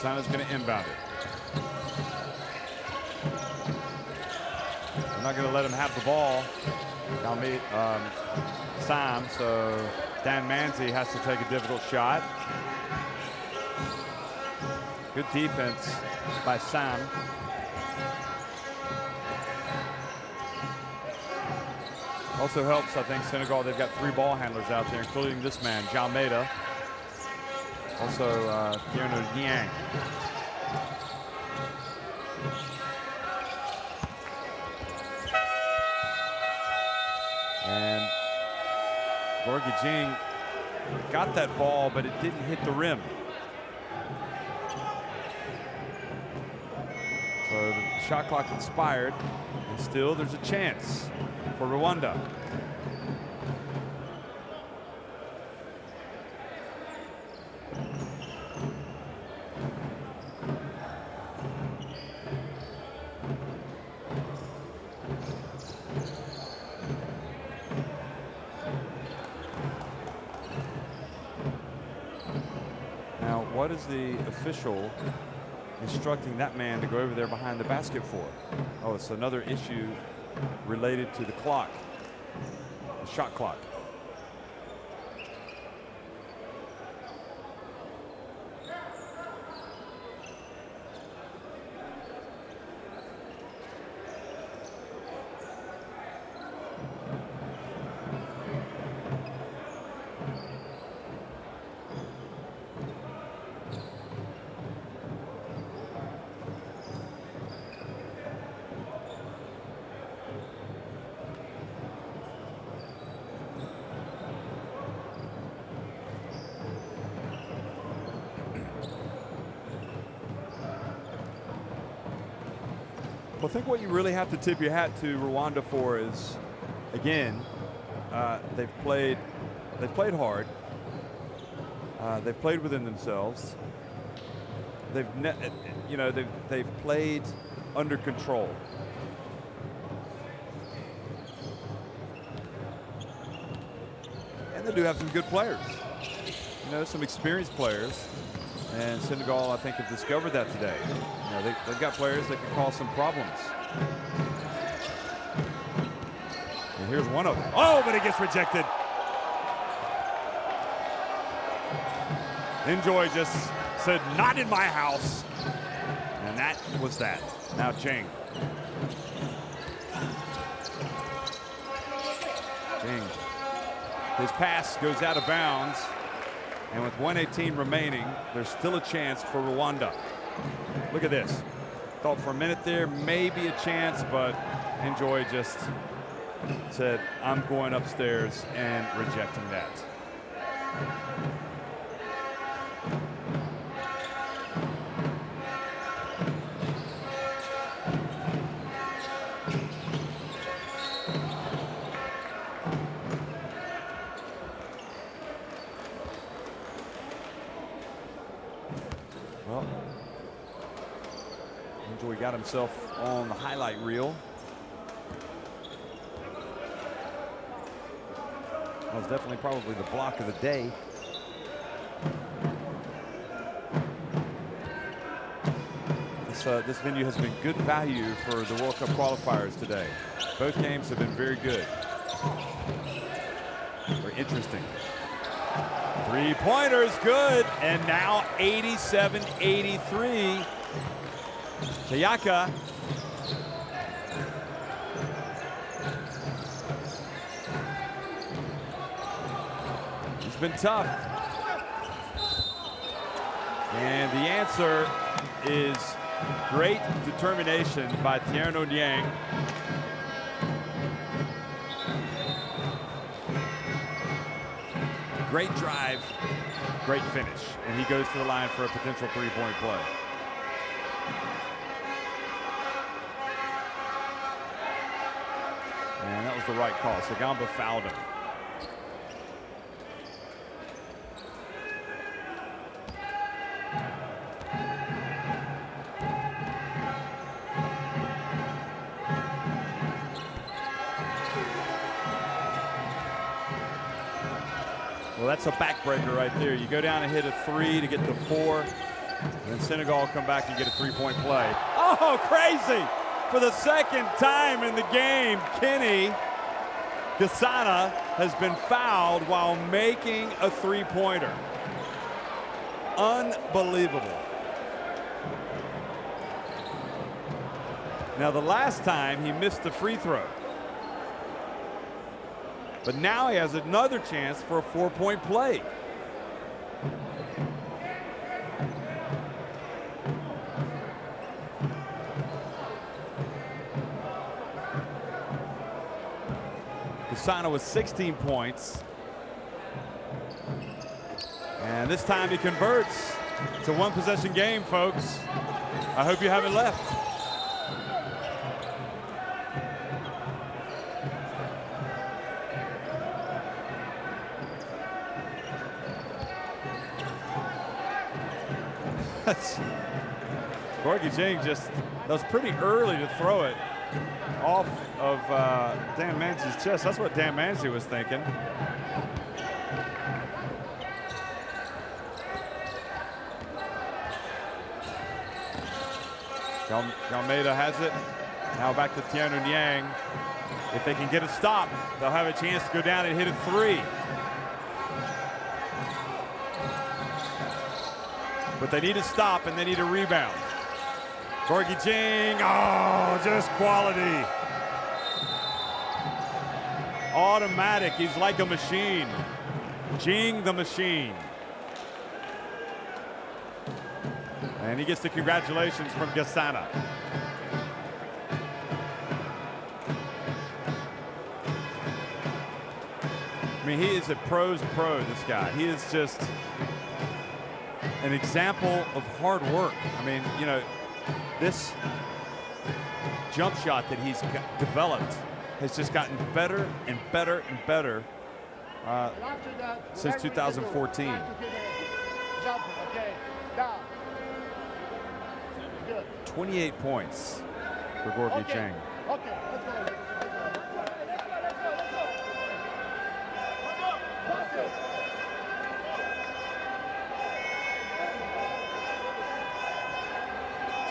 Speaker 1: Sana's going to inbound it. I'm not going to let him have the ball. Sam, so Dan Manzi has to take a difficult shot. Good defense by Sam. Also helps, I think, Senegal. They've got 3 ball handlers out there, including this man, Jalmeida. Also, Tierno Yang. And Gorgie Jing got that ball, but it didn't hit the rim. So the shot clock expired, and still there's a chance for Rwanda. What is the official instructing that man to go over there behind the basket for? Oh, it's another issue related to the clock, the shot clock. Well, I think what you really have to tip your hat to Rwanda for is, again, they've played hard. They've played within themselves. They've played under control. And they do have some good players. Some experienced players. And Senegal, I think, have discovered that today. They've got players that can cause some problems And here's one of them. Oh, but it gets rejected. Enjoy just said, not in my house. And that was that. Now Cheng. Cheng. His pass goes out of bounds. And with 1:18 remaining, there's still a chance for Rwanda. Look at this. Thought for a minute there, maybe a chance, but Enjoy just said, I'm going upstairs and rejecting that. Well, Enjoy got himself on the highlight reel. That was definitely probably the block of the day. This venue has been good value for the World Cup qualifiers today. Both games have been very good. Very interesting. Three-pointers good, and now 87-83. Chayaka. It's been tough. And the answer is great determination by Tierno Niang. Great drive, great finish. And he goes to the line for a potential three-point play. And that was the right call. Sagamba fouled him. Well, that's a backbreaker right there. You go down and hit a three to get to four, and then Senegal come back and get a three-point play. Oh, crazy! For the second time in the game, Kenny Gasana has been fouled while making a three-pointer. Unbelievable. Now, the last time he missed the free throw. But now he has another chance for a four-point play. Gasana with 16 points. And this time he converts. It's a one-possession game, folks. I hope you haven't left. Gorgie Cheng just, that was pretty early to throw it off of Dan Manzi's chest. That's what Dan Manzi was thinking. Almeida has it. Now back to Tierno Niang. If they can get a stop, they'll have a chance to go down and hit a three. But they need a stop and they need a rebound. Gorgie Cheng, oh, just quality. Automatic, he's like a machine. Cheng the machine. And he gets the congratulations from Gasana. I mean, he is a pro's pro, this guy. He is just an example of hard work. I mean, you know, this jump shot that he's developed has just gotten better and better and better since 2014. 28 points for Gorgie Cheng.
Speaker 4: Okay, let's go.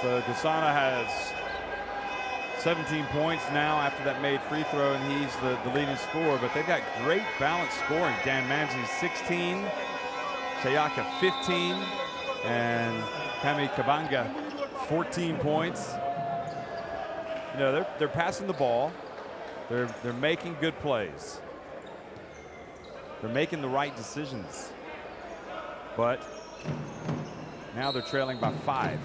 Speaker 1: So Gasana has 17 points now after that made free throw, and he's the leading scorer. But they've got great balanced scoring. Dan Manzi 16, Chayaka 15, and Kami Kabanga 14 points. You know, they're passing the ball. They're making good plays. They're making the right decisions. But now they're trailing by 5.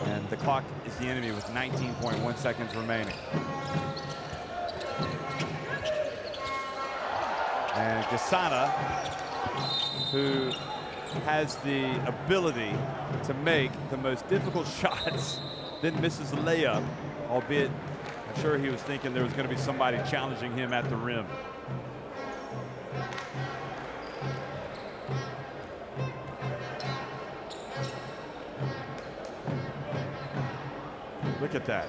Speaker 1: And the clock is the enemy with 19.1 seconds remaining. And Gasana, who has the ability to make the most difficult shots, then misses a layup, albeit I'm sure he was thinking there was going to be somebody challenging him at the rim. Look at that.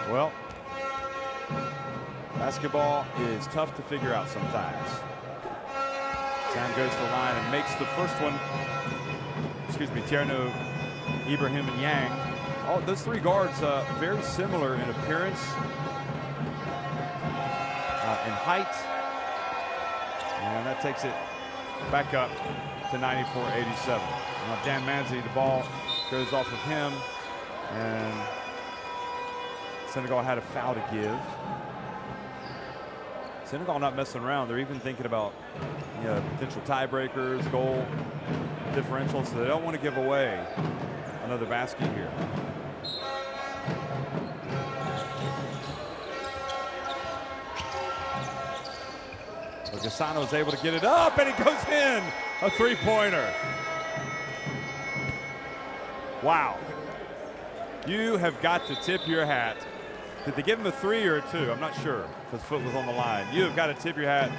Speaker 1: Well, basketball is tough to figure out sometimes. Sam goes to the line and makes the first one. Excuse me, Tierno, Ibrahim, and Yang. Oh, those three guards very similar in appearance, in height. And that takes it back up to 94-87. Now Dan Manzi, the ball goes off of him, and Senegal had a foul to give. Senegal not messing around. They're even thinking about, you know, potential tiebreakers, goal differential, so they don't want to give away another basket here. So Gasano is able to get it up, and it goes in. A three-pointer. Wow. You have got to tip your hat. Did they give him a 3 or a 2? I'm not sure if his foot was on the line. You have got to tip your hat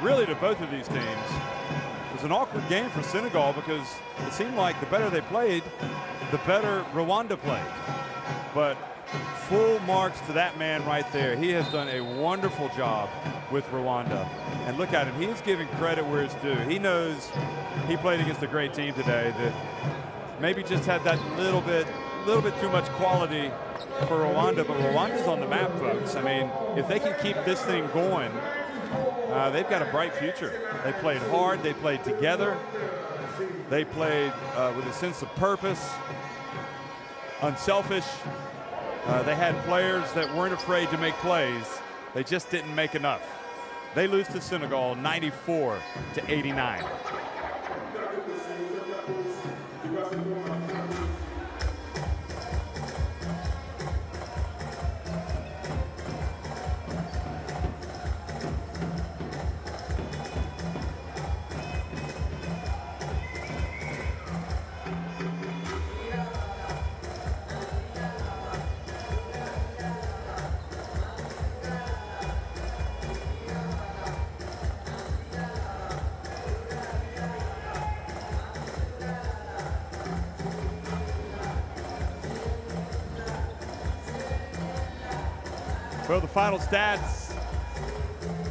Speaker 1: really to both of these teams. It was an awkward game for Senegal because it seemed like the better they played, the better Rwanda played. But full marks to that man right there. He has done a wonderful job with Rwanda. And look at him. He is giving credit where it's due. He knows he played against a great team today that maybe just had that little bit too much quality for Rwanda, but Rwanda's on the map, folks. I mean, if they can keep this thing going, they've got a bright future. They played hard. They played together. They played with a sense of purpose, unselfish. They had players that weren't afraid to make plays. They just didn't make enough. They lose to Senegal 94-89. Well, the final stats,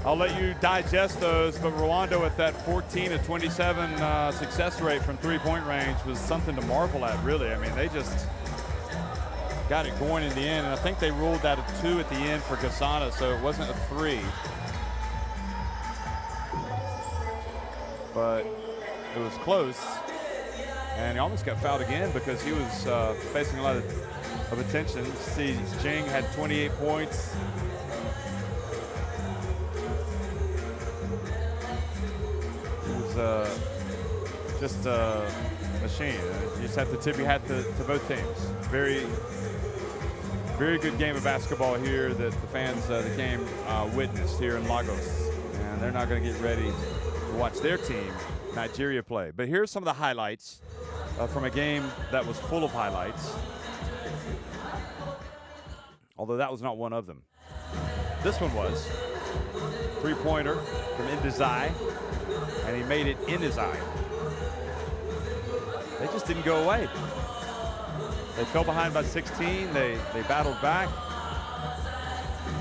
Speaker 1: I'll let you digest those, but Rwanda with that 14-27 success rate from three-point range was something to marvel at, really. I mean, they just got it going in the end, and I think they ruled that a 2 at the end for Gasana, so it wasn't a 3. But it was close, and he almost got fouled again because he was facing a lot of attention. See, Jing had 28 points. He was just a machine. You just have to tip your hat to both teams. Very, very good game of basketball here that the fans of the game witnessed here in Lagos. And they're not going to get ready to watch their team, Nigeria, play. But here's some of the highlights from a game that was full of highlights. Although that was not one of them. This one was. Three-pointer from Ndizai, and he made it in his eye. They just didn't go away. They fell behind by 16. They battled back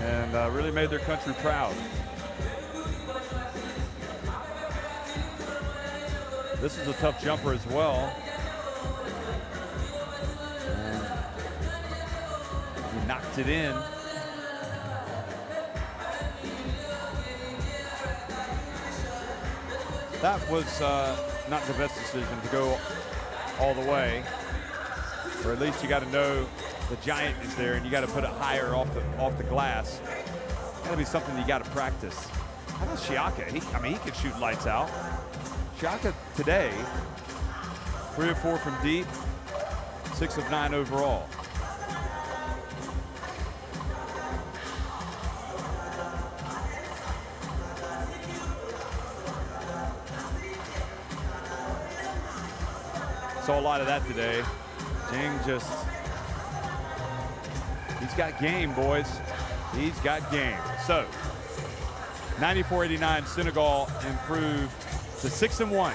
Speaker 1: and really made their country proud. This is a tough jumper as well. gets it in. That was not the best decision to go all the way, or at least you got to know the giant is there, and you got to put it higher off the glass. That'll be something you got to practice. How about Shiaka? He can shoot lights out. Shiaka today, 3 of 4 from deep, 6 of 9 overall. Saw a lot of that today. Jing just, he's got game, boys. He's got game. So, 94-89, Senegal improved to 6-1.